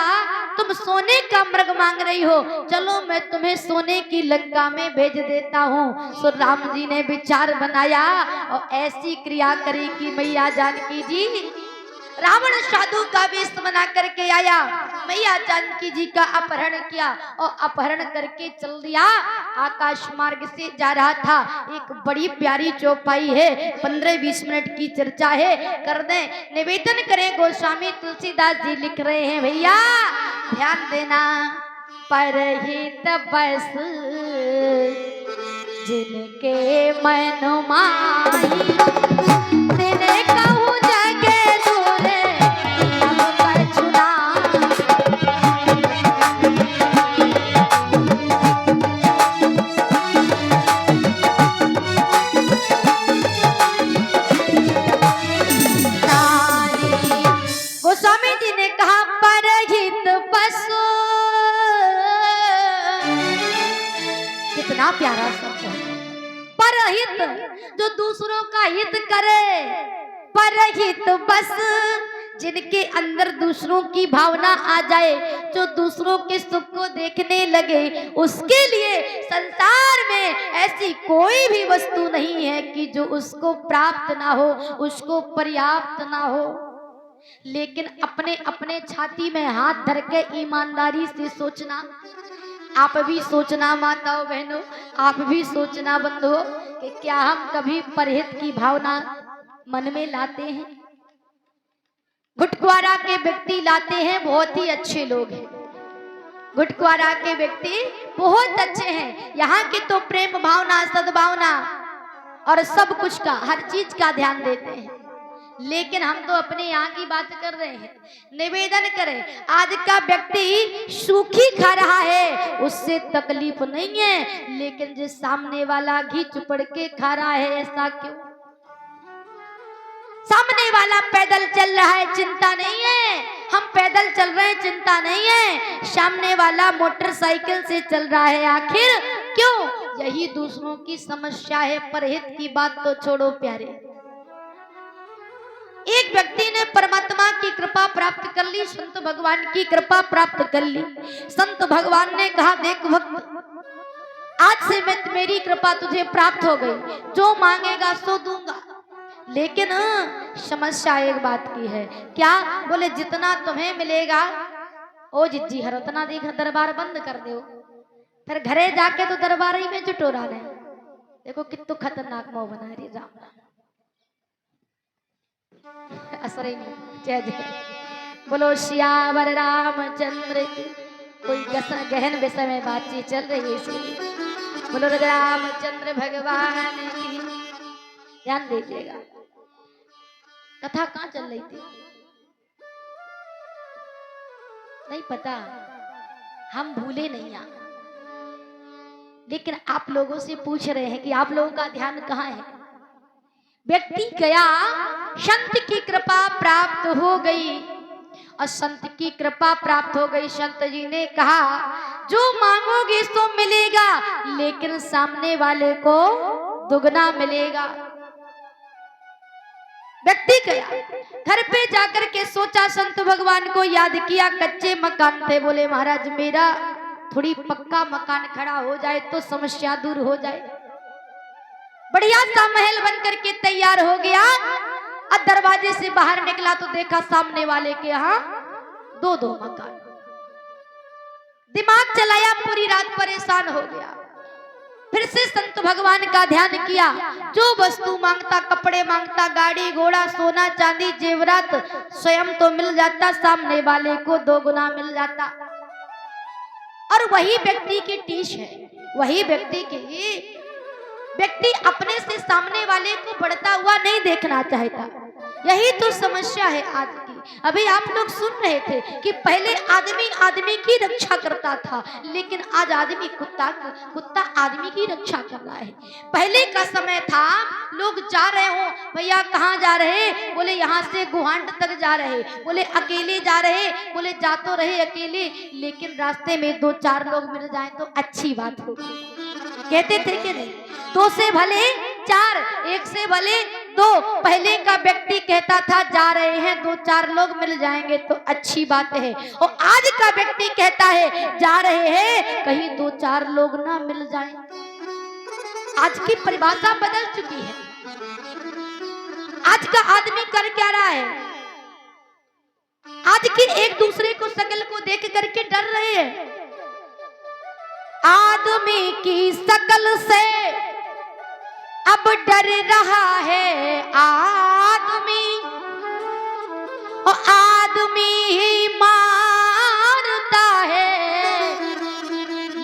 S1: तुम सोने का मृग मांग रही हो, चलो मैं तुम्हें सोने की लंका में भेज देता हूँ। सो राम जी ने विचार बनाया और ऐसी क्रिया करी कि मैया जानकी जी, रावण साधु का वेश बना करके आया, मैया जानकी जी का अपहरण किया और अपहरण करके चल दिया। आकाश मार्ग से जा रहा था। एक बड़ी प्यारी चौपाई है, 15-20 मिनट की चर्चा है, कर दें निवेदन करें। गोस्वामी तुलसीदास जी लिख रहे हैं, भैया ध्यान देना। परहित बस जिनके मन माई, तिन्हें कहूँ जगे दूरे अब कछुना। गोस्वामी जी ने कहा परहित पशु, कितना प्यारा शब्द है परहित, जो दूसरों का हित करे। परहित बस जिनके अंदर दूसरों की भावना आ जाए, जो दूसरों के सुख को देखने लगे, उसके लिए संसार में ऐसी कोई भी वस्तु नहीं है कि जो उसको प्राप्त ना हो, उसको पर्याप्त ना हो। लेकिन अपने अपने छाती में हाथ धर के ईमानदारी से सोचना, आप भी सोचना माताओं बहनों, आप भी सोचना बंधुओं, कि क्या हम कभी परहित की भावना मन में लाते हैं? घुटकुआरा के व्यक्ति लाते हैं, बहुत ही अच्छे लोग हैं। घुटकुआरा के व्यक्ति बहुत अच्छे हैं, यहाँ की तो प्रेम भावना, सद्भावना और सब कुछ का, हर चीज का ध्यान देते हैं। लेकिन हम तो अपने यहाँ की बात कर रहे हैं। निवेदन करें, आज का व्यक्ति सूखी खा रहा है, उससे तकलीफ नहीं है, लेकिन जिस सामने वाला घी चुपड़ के खा रहा है, ऐसा क्यों? सामने वाला पैदल चल रहा है, चिंता नहीं है, हम पैदल चल रहे हैं, चिंता नहीं है। सामने वाला मोटरसाइकिल से चल रहा है, आखिर क्यों? यही दूसरों की समस्या है। परहित की बात तो छोड़ो प्यारे। एक व्यक्ति ने परमात्मा की कृपा प्राप्त कर ली, संत भगवान की कृपा प्राप्त कर ली। संत भगवान ने कहा, देख भक्त, आज से मेरी कृपा तुझे प्राप्त हो गई, जो मांगेगा सो दूंगा। लेकिन समस्या एक बात की है। क्या? बोले जितना तुम्हें मिलेगा ओ जिज्जी हर उतना देख, दरबार बंद कर दो, फिर घरे जाके तो दरबार ही में चुटोरा नहीं। देखो कितना खतरनाक मोह बना रही राम। असर ही नहीं। जय जय बोलो सियावर रामचंद्र की। कोई गहन विषय में बातचीत चल रही है, इसीलिए बोलो रामचंद्र भगवान की। ध्यान दीजिएगा, कथा कहाँ चल रही थी नहीं पता, हम भूले नहीं आ, लेकिन आप लोगों से पूछ रहे हैं कि आप लोगों का ध्यान कहाँ है। व्यक्ति गया, संत की कृपा प्राप्त हो गई, और संत की कृपा प्राप्त हो गई। संत जी ने कहा, जो मांगोगे सो मिलेगा, लेकिन सामने वाले को दुगना मिलेगा। व्यक्ति गया, घर पे जाकर के सोचा, संत भगवान को याद किया। कच्चे मकान थे, बोले महाराज मेरा थोड़ी पक्का मकान खड़ा हो जाए तो समस्या दूर हो जाए। बढ़िया सा महल बनकर के तैयार हो गया। अब दरवाजे से बाहर निकला तो देखा सामने वाले के यहाँ दो दो मकान। दिमाग चलाया, पूरी रात परेशान हो गया। फिर से संत भगवान का ध्यान किया। जो वस्तु मांगता, कपड़े मांगता, गाड़ी घोड़ा, सोना चांदी जेवरात, स्वयं तो मिल जाता, सामने वाले को 2 गुना मिल जाता। और वही व्यक्ति की टीश है, वही व्यक्ति अपने से सामने वाले को बढ़ता हुआ नहीं देखना चाहता। यही तो समस्या है आज की। अभी आप लोग सुन रहे थे कि पहले आदमी आदमी की रक्षा करता था, लेकिन आज आदमी कुत्ता आदमी की रक्षा कर रहा है। पहले का समय था, लोग जा रहे हो, भैया कहाँ जा रहे, बोले यहाँ से गुहांड तक जा रहे, बोले अकेले जा रहे, बोले जा तो रहे अकेले, लेकिन रास्ते में 2-4 लोग मिल जाए तो अच्छी बात होगी, कहते थे कि नहीं? 2 से भले 4, 1 से भले 2। पहले का व्यक्ति कहता था जा रहे हैं 2-4 लोग मिल जाएंगे तो अच्छी बात है, और आज का व्यक्ति कहता है जा रहे हैं कहीं 2-4 लोग ना मिल जाएं। आज की परिभाषा बदल चुकी है। आज का आदमी कर क्या रहा है? आज के एक दूसरे को शकल को देख करके डर रहे हैं। आदमी की शकल से अब डर रहा है आदमी, और आदमी ही मारता है,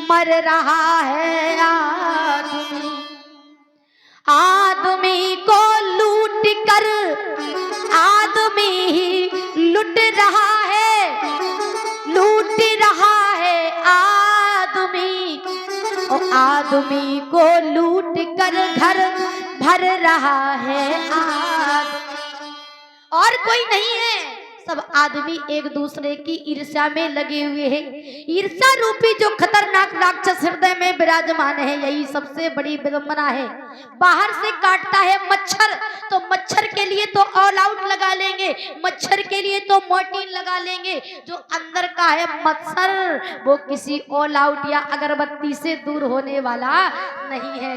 S1: मर रहा है आदमी। आदमी को लूट कर आदमी ही लूट रहा है, लूट रहा है आदमी, और आदमी को लूट कर घर भर रहा है आदमी। और कोई नहीं है, सब आदमी एक दूसरे की ईर्ष्या में लगे हुए हैं। ईर्ष्या रूपी जो खतरनाक राक्षस हृदय में विराजमान है, यही सबसे बड़ी विडंबना है। बाहर से काटता है मच्छर, तो मच्छर के लिए तो ऑल आउट लगा लेंगे, मच्छर के लिए तो मोर्टीन लगा लेंगे। जो अंदर का है मच्छर, वो किसी ऑल आउट या अगरबत्ती से दूर होने वाला नहीं है।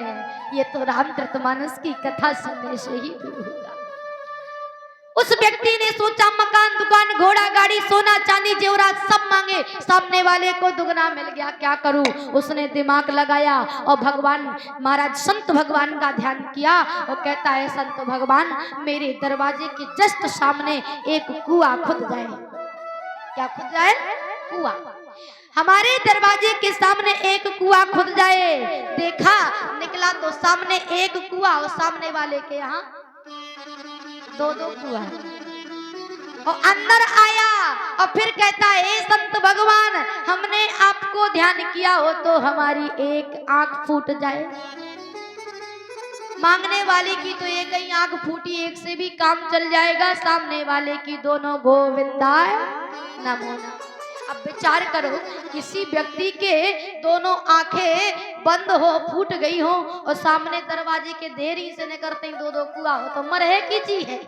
S1: ये तो रामचरितमानस की कथा सुनने से ही दूर होगा। उस व्यक्ति ने सोचा मकान, दुकान, घोड़ा, गाड़ी, सोना, चांदी, जेवरात सब मांगे, सामने वाले को दुगना मिल गया, क्या करूं? उसने दिमाग लगाया और भगवान महाराज संत भगवान का ध्यान किया और कहता है संत भगवान मेरे दरवाजे के जस्ट सामने एक कुआं खुद जाए। क्या खुद जाए? कुआं। हमारे दरवाजे के सामने एक कुआं खुद जाए। देखा, निकला तो सामने एक कुआं और सामने वाले के यहाँ 2-2 कुआं। और अंदर आया और फिर कहता है संत भगवान हमने आपको ध्यान किया हो तो हमारी एक आंख फूट जाए। मांगने वाले की तो एक ही आंख फूटी, एक से भी काम चल जाएगा, सामने वाले की दोनों गोविंदाय नमो नमः। अब विचार करो, किसी व्यक्ति के दोनों आंखें बंद हो, फूट गई हो, और सामने दरवाजे के देरी से न करते ही 2-2 कुआं हो, तो मरे की चीज है।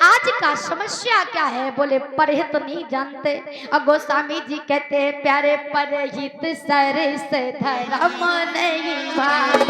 S1: आज का समस्या क्या है? बोले परहित नहीं जानते। और गोस्वामी जी कहते हैं प्यारे परहित सर से धर्म नहीं भाई।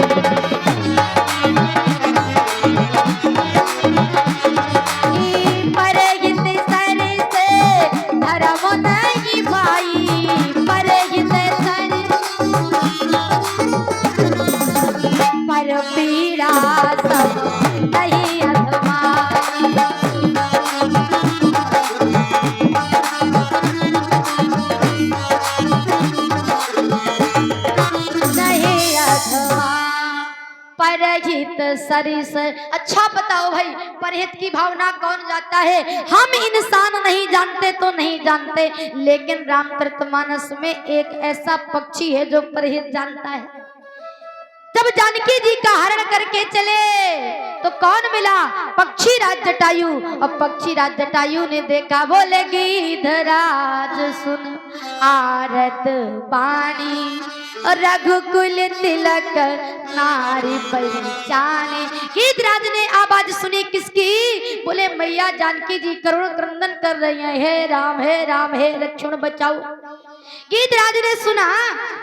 S1: परहित सरिस। अच्छा बताओ भाई, परहित की भावना कौन जाता है? हम इंसान नहीं जानते तो नहीं जानते, लेकिन रामचरितमानस में एक ऐसा पक्षी है जो परहित जानता है। जब जानकी जी का हरण करके चले तो कौन मिला? पक्षी राज जटायु। और पक्षी राज जटायु ने देखा, बोले गीधराज सुन आरत बाणी, रघुकुल तिलक नारी पहचाने। गीधराज ने आवाज सुनी, किसकी? बोले मैया जानकी जी करुण क्रंदन कर रही हैं, हे राम हे राम हे लक्ष्मण बचाओ। गीधराज ने सुना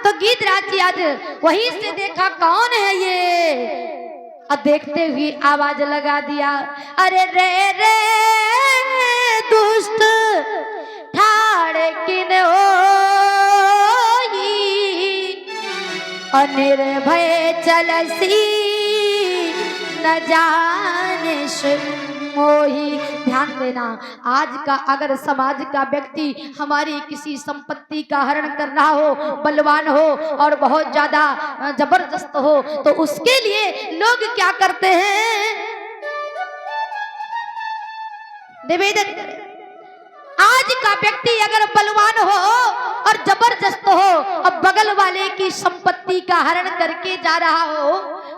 S1: तो गीधराज जी आज वहीं से देखा कौन है ये, और देखते हुए आवाज लगा दिया, अरे रे रे दुष्ट ठाड़ किन और निर्भय चलसी न जाने मोही। ध्यान देना, आज का अगर समाज का व्यक्ति हमारी किसी संपत्ति का हरण कर रहा हो, बलवान हो और बहुत ज्यादा जबरदस्त हो, तो उसके लिए लोग क्या करते हैं? निवेदन करें। आज का व्यक्ति अगर बलवान हो और जबरदस्त हो और बगल वाले की संपत्ति का हरण करके जा रहा हो,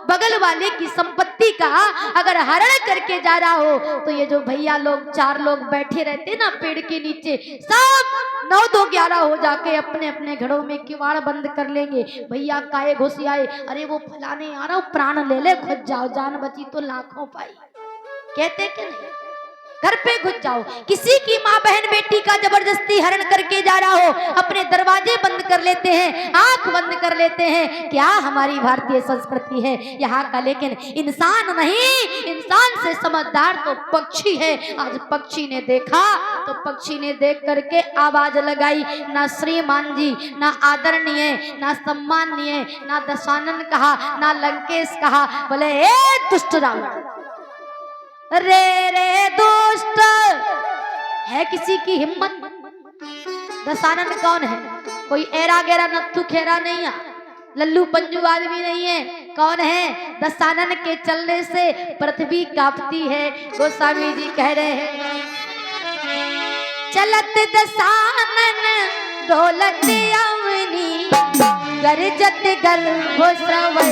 S1: बगल वाले की संपत्ति का अगर हरण करके जा रहा हो, तो ये जो भैया लोग 4 लोग बैठे रहते ना पेड़ के नीचे, सब 9 2 11 हो जाके अपने अपने घरों में किवाड़ बंद कर लेंगे। भैया काहे घुस आए, अरे वो फलाने आ रहा, प्राण ले ले, खुद जाओ, जान बची तो लाखों पाई, कहते कि नहीं? घर पे घुस जाओ। किसी की माँ बहन बेटी का जबरदस्ती हरण करके जा रहा हो, अपने दरवाजे बंद कर लेते हैं, आंख बंद कर लेते हैं। क्या हमारी भारतीय संस्कृति है यहाँ का। लेकिन इंसान नहीं, इंसान से समझदार तो पक्षी है। आज पक्षी ने देखा तो पक्षी ने देख करके आवाज लगाई, ना श्रीमान जी, ना आदरणीय, ना सम्माननीय, ना दशानन कहा, ना लंकेश कहा, बोले ए दुष्ट रावण, रे रे दुष्ट, है किसी की हिम्मत? दशानन कौन है? कोई एरा गेरा नत्थु खेरा नहीं है, लल्लू पंजू आदमी नहीं है। कौन है? दशानन के चलने से पृथ्वी कांपती है। गोस्वामी जी कह रहे हैं, चलत दशानन डोलत अवनी, गरजत गर्भ स्रवई,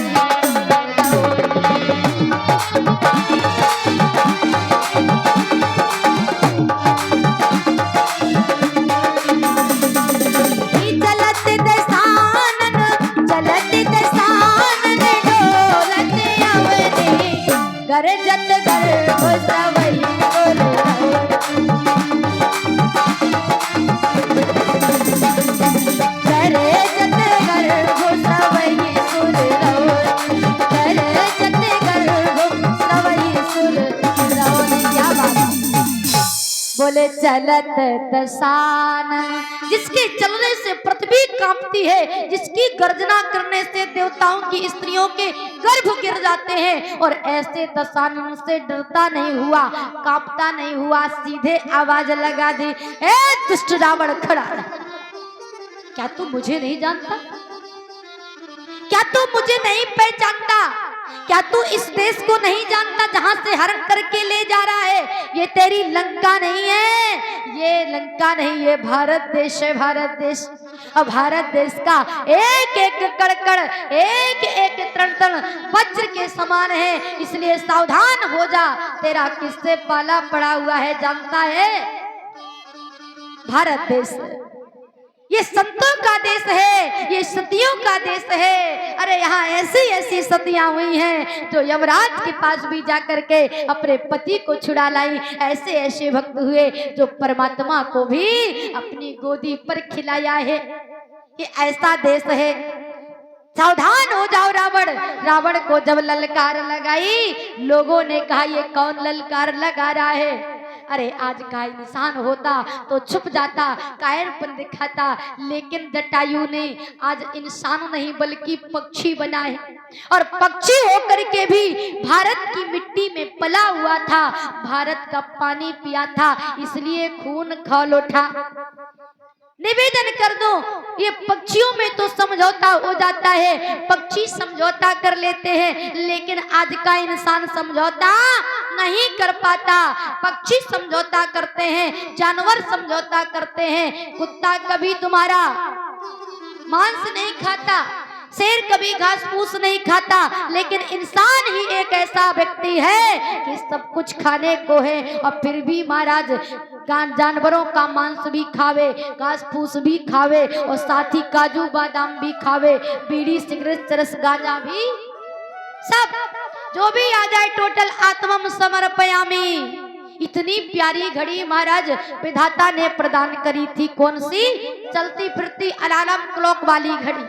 S1: गरजत गर्भ स्रवई सुर गरजत गर्भ स्रवई सुर, गरजत गर्भ स्रवई सुर। क्या बात, बोले चलत दशानन, जिसके चलने से पृथ्वी कांपती है, जिसकी गर्जना करने से देवताओं की स्त्रियों के गर्भ गिर जाते हैं, और ऐसे दशानन से डरता नहीं हुआ, कांपता नहीं हुआ, सीधे आवाज लगा दी, ए दुष्ट रावण खड़ा रह। क्या तू मुझे नहीं जानता? क्या तू मुझे नहीं पहचानता? क्या तू इस देश को नहीं जानता जहां से हरण करके ले जा रहा है? ये तेरी लंका नहीं है, ये लंका नहीं, ये भारत देश है, भारत देश। और भारत देश का एक एक कड़कड़, एक एक तरण तरण वज्र के समान है, इसलिए सावधान हो जा, तेरा किससे पाला पड़ा हुआ है जानता है? भारत देश ये संतों का देश है, ये सतियों का देश है। अरे यहाँ ऐसी ऐसी सतियां हुई हैं जो यमराज के पास भी जाकर के अपने पति को छुड़ा लाई। ऐसे ऐसे भक्त हुए जो परमात्मा को भी अपनी गोदी पर खिलाया है। ये ऐसा देश है। सावधान हो जाओ रावण। रावण को जब ललकार लगाई, लोगों ने कहा ये कौन ललकार लगा रहा है? अरे आज का इंसान होता तो छुप जाता, कायरपन दिखाता, लेकिन जटायु ने आज इंसान नहीं बल्कि पक्षी बना है, और पक्षी होकर के भी भारत की मिट्टी में पला हुआ था, भारत का पानी पिया था, इसलिए खून खौल उठा। निवेदन कर दो, ये पक्षियों में तो समझौता हो जाता है, पक्षी समझौता कर लेते हैं, लेकिन आज का इंसान समझौता नहीं कर पाता। पक्षी समझौता करते हैं, जानवर समझौता करते हैं। कुत्ता कभी तुम्हारा मांस नहीं खाता, शेर कभी घास फूस नहीं खाता, लेकिन इंसान ही एक ऐसा व्यक्ति है कि सब कुछ खाने को है और फिर भी महाराज जानवरों का मांस भी खावे, घास फूस भी खावे, और साथ ही काजू बादाम भी खावे, बीड़ी सिगरेट चरस गांजा भी, सब जो भी आ जाए टोटल आत्मम समर्पयामि। इतनी प्यारी घड़ी महाराज विधाता ने प्रदान करी थी। कौन सी? चलती फिरती अलार्म क्लॉक वाली घड़ी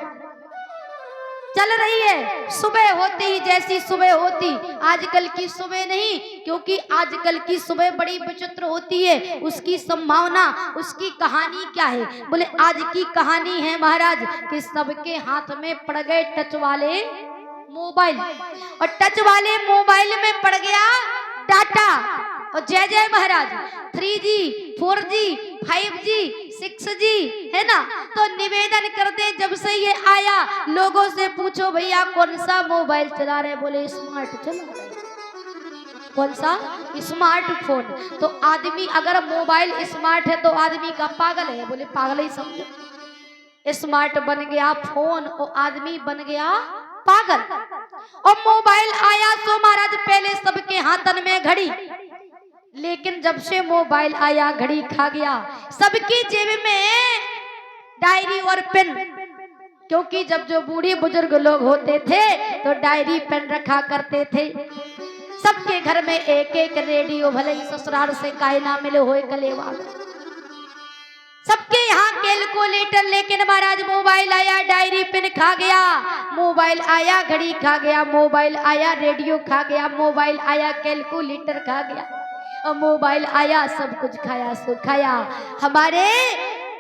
S1: चल रही है। सुबह होती ही जैसी सुबह होती, आजकल की सुबह नहीं, क्योंकि आजकल की सुबह बड़ी विचित्र होती है। उसकी संभावना, उसकी कहानी क्या है? बोले आज की कहानी है महाराज कि सबके हाथ में पड़ गए टच वाले मोबाइल, और टच वाले मोबाइल में पड़ गया डाटा। और जय जय महाराज 3G 4G 5G 6G है ना। तो निवेदन कर दे, जब से ये आया लोगों से पूछो भैया कौन सा मोबाइल चला रहे, बोले स्मार्ट चला रहे। कौन सा? स्मार्टफोन। तो आदमी अगर मोबाइल स्मार्ट है तो आदमी का पागल है? बोले पागल ही समझो। स्मार्ट बन गया फोन और आदमी बन गया पागल। और मोबाइल आया तो महाराज पहले सबके हाथन में घड़ी, लेकिन जब से मोबाइल आया घड़ी खा गया। सबकी जेब में डायरी और पेन, क्योंकि जब जो बूढ़े बुजुर्ग लोग होते थे तो डायरी पेन रखा करते थे। सबके घर में एक एक रेडियो, भले ही ससुराल से काहे ना मिले होए कलेवा। सबके यहाँ कैलकुलेटर, लेकिन महाराज मोबाइल आया डायरी पेन खा गया, मोबाइल आया घड़ी खा गया, मोबाइल आया रेडियो खा गया, मोबाइल आया कैलकुलेटर खा गया, और मोबाइल आया सब कुछ खाया सुख खाया, हमारे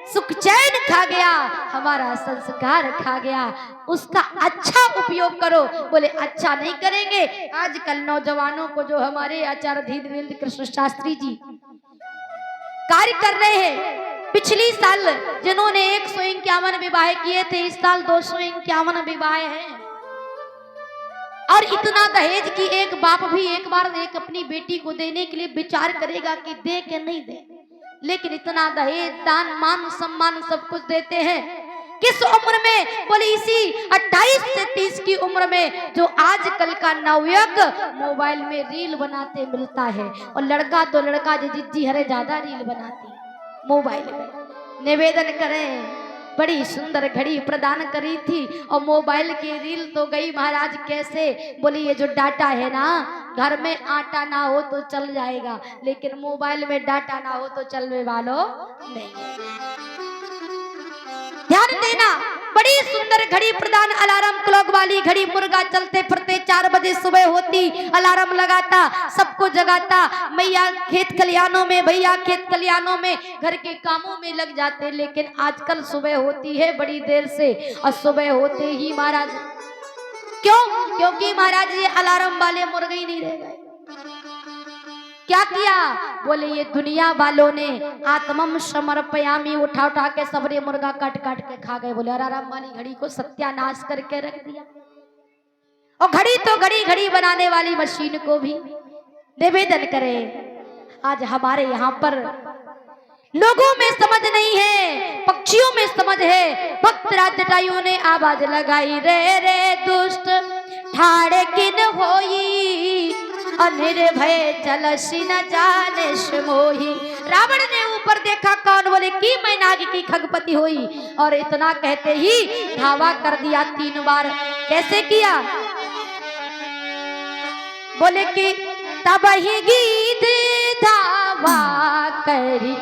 S1: सुख चैन खा गया, हमारा संस्कार खा गया। उसका अच्छा उपयोग करो। बोले अच्छा नहीं करेंगे। आजकल नौजवानों को जो हमारे आचार्य धीरेन्द्र कृष्ण शास्त्री जी कार्य कर रहे हैं, पिछली साल जिन्होंने 151 विवाह किए थे, इस साल 251 विवाह हैं। और इतना दहेज की एक बाप भी एक बार एक अपनी बेटी को देने के लिए विचार करेगा कि दे के नहीं दे, लेकिन इतना दहेज दान मान सम्मान सब कुछ देते हैं। किस उम्र में? बोले इसी 28 से 30 की उम्र में, जो आजकल का नवयुवक मोबाइल में रील बनाते मिलता है। और लड़का तो लड़का जिज्जी हरे ज्यादा रील बनाती मोबाइल में। निवेदन करें, बड़ी सुंदर घड़ी प्रदान करी थी और मोबाइल की रील तो गई महाराज कैसे। बोली ये जो डाटा है ना, घर में आटा ना हो तो चल जाएगा, लेकिन मोबाइल में डाटा ना हो तो चलने वालों नहीं। ध्यान देना, बड़ी सुंदर घड़ी प्रदान, अलार्म क्लॉक वाली घड़ी। मुर्गा चलते फिरते 4 बजे सुबह होती, अलार्म लगाता, सबको जगाता। मैया खेत खलियानों में, भैया खेत खलियानों में, घर के कामों में लग जाते। लेकिन आजकल सुबह होती है बड़ी देर से, और सुबह होते ही महाराज, क्यों? क्योंकि महाराज ये अलार्म वाले मुर्गे ही नहीं रह गए। क्या किया? बोले ये दुनिया वालों ने आत्मम समर्पयामी उठा उठा के सबरे मुर्गा काट काट के खा गए। बोले अलार्म वाली घड़ी को सत्यानाश करके रख दिया। और घड़ी तो घड़ी घड़ी बनाने वाली मशीन को भी निवेदन करें। आज हमारे यहाँ पर लोगों में समझ नहीं है, पक्षियों में समझ है। भक्त जटायु ने आवाज लगाई, रे रे दुष्ट ठाड़े किन होई, अनिर्भय जलसी न जाने मोही। रावण ने ऊपर देखा, कौन? बोले कि मैं नाग की खगपति हुई। और इतना कहते ही धावा कर दिया 3 बार। कैसे किया? बोले कि तब ही गीत धावा करी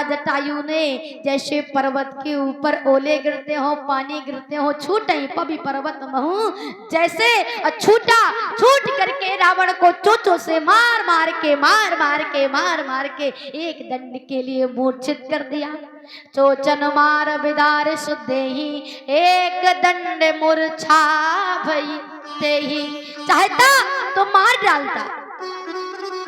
S1: जटायु ने। जैसे पर्वत के ऊपर ओले गिरते हो, पानी गिरते हो, छूट पभी पर्वत महू जैसे छूटा। छूट करके रावण को चोचो से मार मार के एक दंड के लिए मूर्छित कर दिया। चोचन मार बिदार सुदेही, एक दंड मूर्छा भई तेही। चाहता तो मार डालता,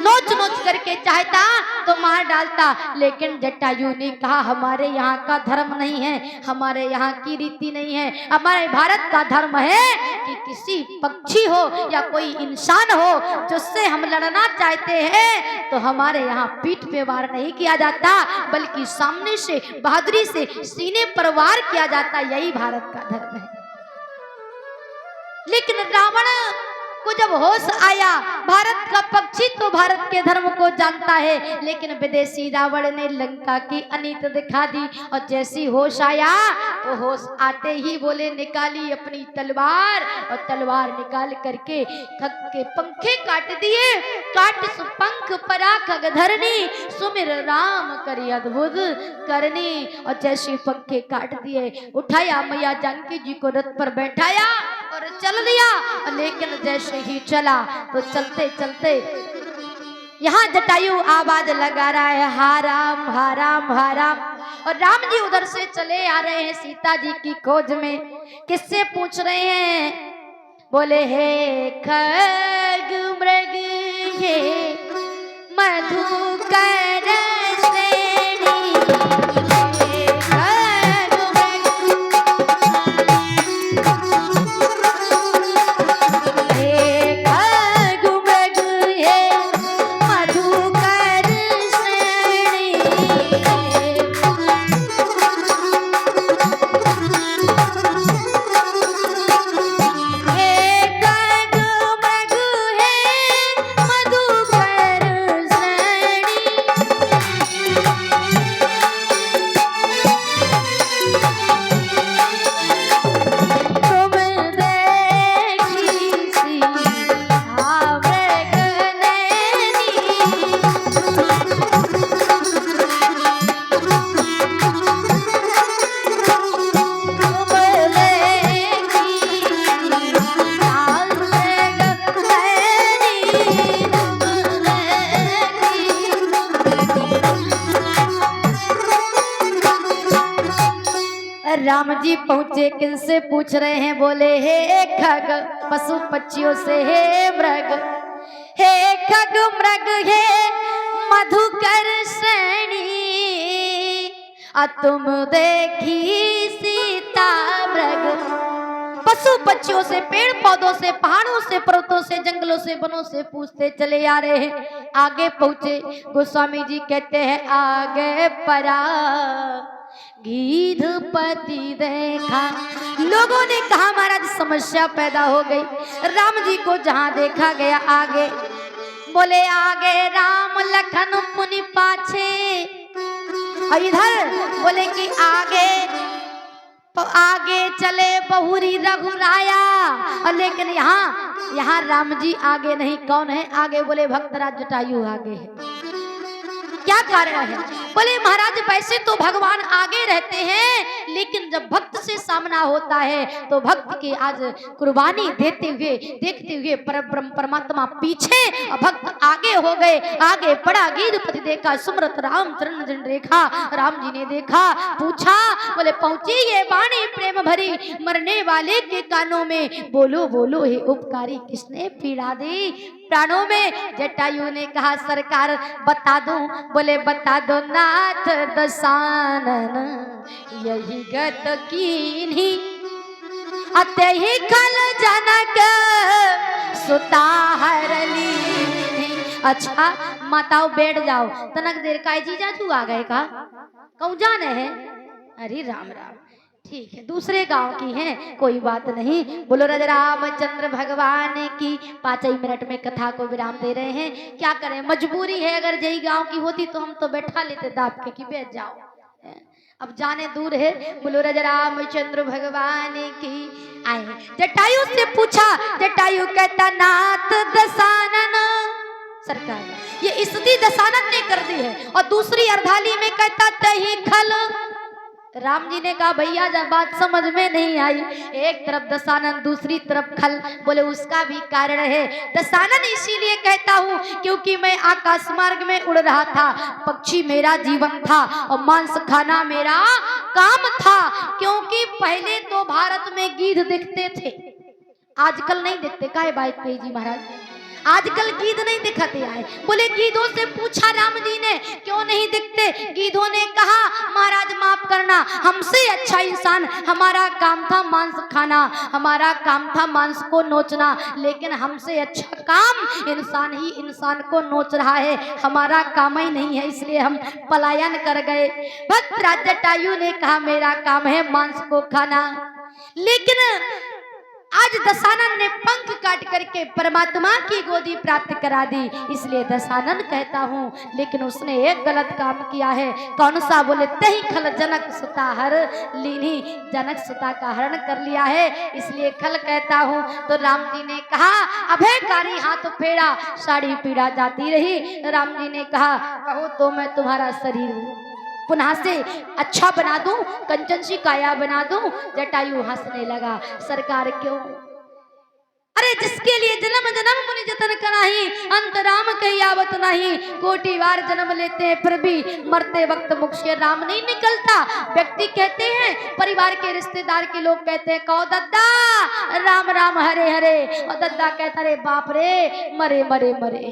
S1: नोच नोच करके चाहता तो मार डालता, लेकिन जटायु ने कहा हमारे यहाँ का धर्म नहीं है, हमारे यहाँ की रीति नहीं है। हमारे भारत का धर्म है कि किसी पक्षी हो या कोई इंसान हो जिससे हम लड़ना चाहते हैं तो हमारे यहाँ पीठ पे वार नहीं किया जाता, बल्कि सामने से बहादुरी से सीने पर वार किया जाता। यही भारत का धर्म है। लेकिन रावण को जब होश आया, भारत का पक्षी तो भारत के धर्म को जानता है, लेकिन विदेशी रावण ने लंका की अनीत दिखा दी। और जैसी होश आया तो होश आते ही बोले निकाली अपनी तलवार, और तलवार निकाल करके खग के पंखे काट दिए। काट सुपंख परा खग धरनी, सुमिर राम करी अद्भुत करनी। और जैसे पंखे काट दिए, उठाया मैया जानकी जी को रथ पर बैठाया और चल दिया। लेकिन जैसे ही चला तो चलते चलते यहाँ जटायु आवाज लगा रहा है, हा राम हा राम हा राम। और राम जी उधर से चले आ रहे हैं सीता जी की खोज में। किससे पूछ रहे हैं? बोले हे खग मृग हे मधुकर श्रेणी, हे खग मृग, हे खग मृग हे मधुकर श्रेणी। राम जी पहुंचे, किनसे पूछ रहे हैं? बोले हे खग पशु पक्षियों से, हे मृग, हे खग मृग हे मधुकर श्रेणी, तुम देखी सीता मृग। पशु पक्षियों से, पेड़ पौधों से, पहाड़ों से, पर्वतों से, जंगलों से, वनों से पूछते चले आ रहे हैं। आगे पहुंचे, गोस्वामी जी कहते हैं आगे परा गीधपति देखा। लोगों ने कहा महाराज समस्या पैदा हो गई। राम जी को जहां देखा गया आगे, बोले आगे राम लखन मुनि पाछे, और इधर बोले कि आगे चले बहुरी रघुराया। और लेकिन यहाँ राम जी आगे नहीं, कौन है आगे? बोले भक्तराज जटायु आगे है। क्या कारण है? बोले महाराज वैसे तो भगवान आगे रहते हैं, लेकिन जब भक्त से सामना होता है तो भक्त की आज कुर्बानी देते हुए देखते हुए परब्रह्म परमात्मा पीछे और भक्त आगे हो गए। आगे पड़ा गीधपति देखा, सुमरत राम चरण जिन रेखा। राम जी ने देखा, पूछा, बोले पहुंची ये वाणी प्रेम भरी मरने वाले के कानों में, बोलो बोलो हे उपकारी किसने पीड़ा दी प्राणों में। जटायु ने कहा सरकार बता दूं? बोले बता दो नाथ दशानन, यही गत कीन्ही अतहि खल जनक सुता हरली। अच्छा माताओं बैठ जाओ, तनक देर का जीजा तू आ गए का? कहूँ जाने है? अरे राम राम, ठीक है दूसरे गांव की हैं, कोई बात नहीं। बोलो राजा रामचंद्र भगवान की। 5 ही मिनट में कथा को विराम दे रहे हैं, क्या करें मजबूरी है। अगर यही गांव की होती तो हम तो बैठा लेते दाप के कि बैठ जाओ, अब जाने दूर है। बोलो राजा रामचंद्र भगवान की। आए जटायु से पूछा, जटायु कहता नाथ दशानन सरकार ये स्तुति दशानन ने कर दी है, और दूसरी अर्धाली में कहता तही खल। राम जी ने कहा भैया जब बात समझ में नहीं आई, एक तरफ दशानन दूसरी तरफ खल। बोले उसका भी कारण है। दशानन इसीलिए कहता हूँ क्योंकि मैं आकाश मार्ग में उड़ रहा था, पक्षी मेरा जीवन था और मांस खाना मेरा काम था। क्योंकि पहले तो भारत में गीध दिखते थे, आजकल नहीं दिखते। काहे बात पे जी महाराज, आजकल गीध नहीं दिखाते आए। बोले गीधों से पूछा राम जी ने क्यों नहीं दिखते? गीधों ने कहा महाराज माफ करना, हमसे अच्छा इंसान, हमारा काम था मांस खाना, हमारा काम था मांस को नोचना, लेकिन हमसे अच्छा काम इंसान ही इंसान को नोच रहा है, हमारा काम ही नहीं है, इसलिए हम पलायन कर गए। भक्त जटायु ने कहा मेरा काम है मांस को खाना। लेकिन आज दशानन ने पंख काट करके परमात्मा की गोदी प्राप्त करा दी, इसलिए दशानन कहता हूँ। लेकिन उसने एक गलत काम किया है। कौन सा? बोले तही खल जनक सुता हर लीनी, जनक सुता का हरण कर लिया है, इसलिए खल कहता हूँ। तो राम जी ने कहा अभयकारी हाथ फेरा, साड़ी पीड़ा जाती रही। राम जी ने कहा कहो तो मैं तुम्हारा शरीर पुनः से अच्छा बना दूं, कंचन सी काया बना दूं। जटायु हंसने लगा, सरकार क्यों? अरे जिसके लिए जन्म जन्म मुनि जतन कराही, अंत राम कही आवत नहीं। कोटि बार जन्म लेते हैं फिर भी मरते वक्त मुख से राम नहीं निकलता। व्यक्ति कहते हैं, परिवार के रिश्तेदार के लोग कहते हैं कहो दद्दा राम राम हरे हरे, और दद्दा कहता रे बाप रे मरे मरे मरे।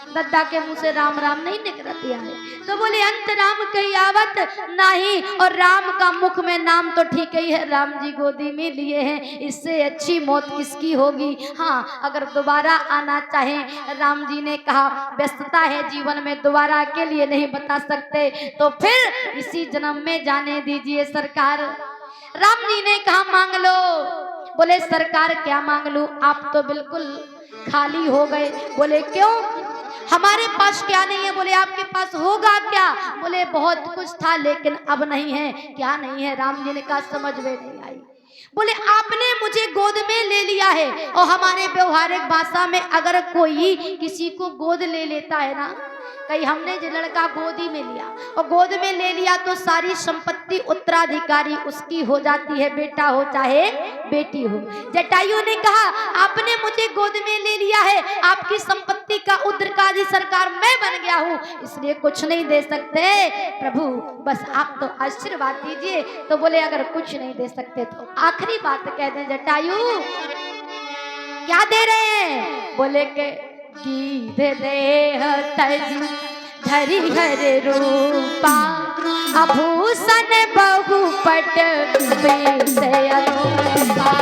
S1: दद्दा के मुंह से राम राम नहीं निकलती है। तो बोले अंत राम कही आवत नहीं, और राम का मुख में नाम तो ठीक ही है, राम जी गोदी में लिए हैं, इससे अच्छी मौत किसकी होगी। हाँ अगर दोबारा आना चाहे, राम जी ने कहा व्यस्तता है जीवन में, दोबारा के लिए नहीं बता सकते, तो फिर इसी जन्म में जाने दीजिए सरकार। राम जी ने कहा मांग लो। बोले सरकार क्या मांग लूं, आप तो बिल्कुल खाली हो गए। बोले क्यों? हमारे पास क्या नहीं है? बोले आपके पास होगा क्या? बोले बहुत कुछ था लेकिन अब नहीं है। क्या नहीं है? राम जी ने कहा समझ में नहीं आई। बोले आपने मुझे गोद में ले लिया है, और हमारे व्यवहारिक भाषा में अगर कोई किसी को गोद ले लेता है ना, कहीं हमने जो लड़का गोदी में लिया और गोद में ले लिया तो सारी संपत्ति उत्तराधिकारी उसकी हो जाती है, बेटा हो चाहे बेटी हो। जटायु ने कहा आपने मुझे गोद में ले लिया है, आपकी संपत्ति का उत्तराधिकारी सरकार मैं बन गया हूँ, इसलिए कुछ नहीं दे सकते प्रभु, बस आप तो आशीर्वाद दीजिए। तो बोले अगर कुछ नहीं दे सकते तो आखिरी बात कह दें जटायु, क्या दे रहे हैं? बोले के गीत देह तज धरि हर रूपा, आभूषण बहुपट से अनुपा।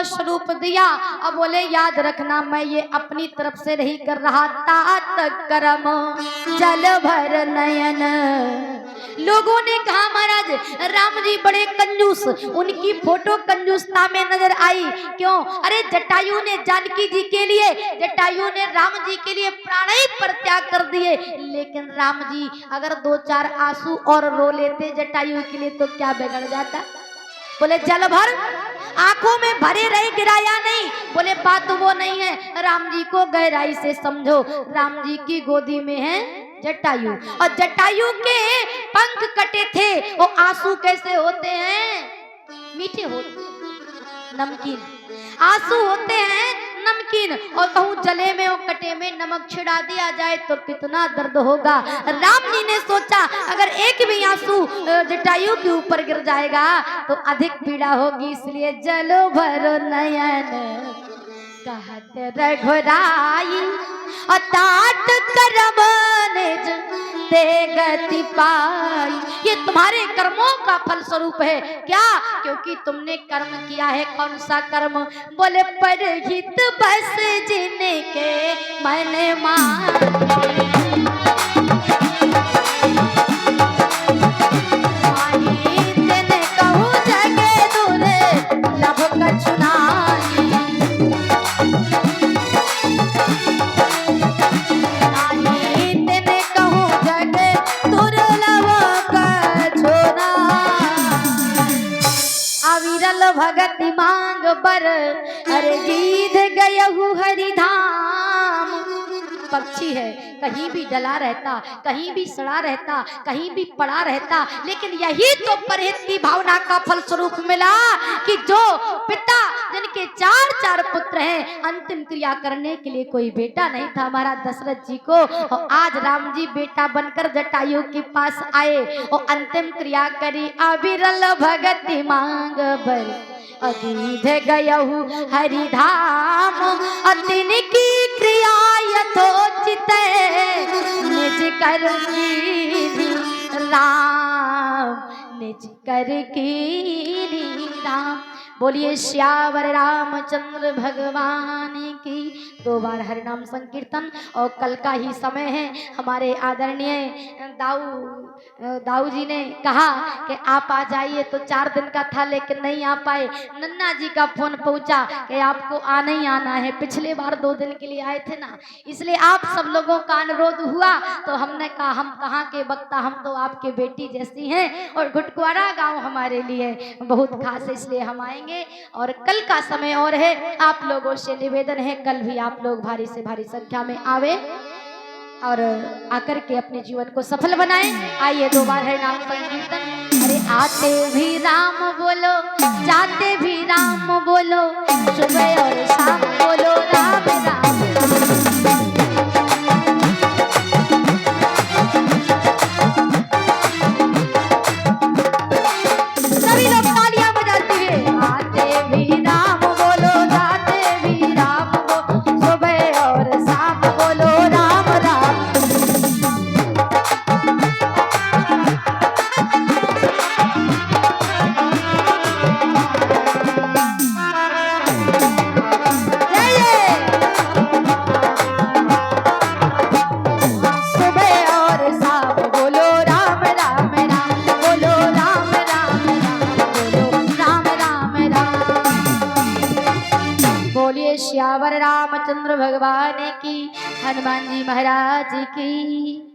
S1: स्वरूप दिया। अब बोले याद रखना मैं ये अपनी तरफ से नहीं कर रहा, तात करम जल भर नयन। लोगों ने कहा महाराज राम जी बड़े कंजूस, उनकी फोटो कंजूसता में नजर आई। क्यों? अरे जटायु ने जानकी जी के लिए, जटायु ने राम जी के लिए प्राण ही परित्याग कर दिए, लेकिन राम जी अगर दो चार आंसू और रो लेते जटायु के लिए तो क्या बिगड़ जाता। बोले जल भर आंखों में भरे रहे गिराया नहीं। बोले बात वो नहीं है, राम जी को गहराई से समझो। राम जी की गोदी में है जटायु, और जटायु के पंख कटे थे, वो आंसू कैसे होते हैं? मीठे होते, नमकीन आंसू होते हैं नमकीन। और कहूँ जले में और कटे में नमक छिड़ा दिया जाए तो कितना दर्द होगा। राम जी ने सोचा अगर एक भी आंसू जटायु के ऊपर गिर जाएगा तो अधिक पीड़ा होगी, इसलिए जलो भरो नयन कहत रघुराई, और तात करम निज ते गति पाई। ये तुम्हारे कर्मों का फल स्वरूप है। क्या? क्योंकि तुमने कर्म किया है। कौन सा कर्म? बोले परहित बस जिनके मन मान, भगति मांग पर अरे गीत गयहु हरिधाम। पक्षी है, कहीं भी डला रहता, कहीं भी सड़ा रहता, कहीं भी पड़ा रहता, लेकिन यही तो परहित की भावना का फल स्वरूप मिला कि जो पिता जिनके चार चार पुत्र हैं, अंतिम क्रिया करने के लिए कोई बेटा नहीं था महाराज दशरथ जी को, और आज राम जी बेटा बनकर जटायु के पास आए और अंतिम क्रिया करी। अविरल भगति मांग बर अधीध गयहु हरिधाम, अतिन की क्रिया यथोचित निज कर राम, निज कर कीनी राम। बोलिए श्यावर रामचंद्र भगवान की। 2 बार हरिनाम संकीर्तन। और कल का ही समय है, हमारे आदरणीय दाऊ जी ने कहा कि आप आ जाइए, तो 4 दिन का था लेकिन नहीं आ पाए। नन्ना जी का फोन पहुंचा कि आपको आना ही आना है, पिछले बार 2 दिन के लिए आए थे ना, इसलिए आप सब लोगों का अनुरोध हुआ तो हमने कहा हम कहाँ के वक्ता, हम तो आपके बेटी जैसी हैं और घुटकुआरा गांव हमारे लिए बहुत खास है, इसलिए हम आएंगे। और कल का समय और है, आप लोगों से निवेदन है कल भी आप लोग भारी से भारी संख्या में आवे और आकर के अपने जीवन को सफल बनाएं। आइए 2 बार है नाम संकीर्तन। अरे आते भी राम बोलो, जाते भी राम बोलो, सुबह और शाम बोलो राम राम। सभी लोग तालियां बजाते हुए आते भी राम बोलो, जाते भी राम बोलो, सुबह और शाम बोलो राम राम। सुबह और शाम बोलो राम राम राम, बोलो राम राम राम, बोलो राम राम राम। बोलिए श्यावर रामचंद्र भगवान की, हनुमान जी महाराज की।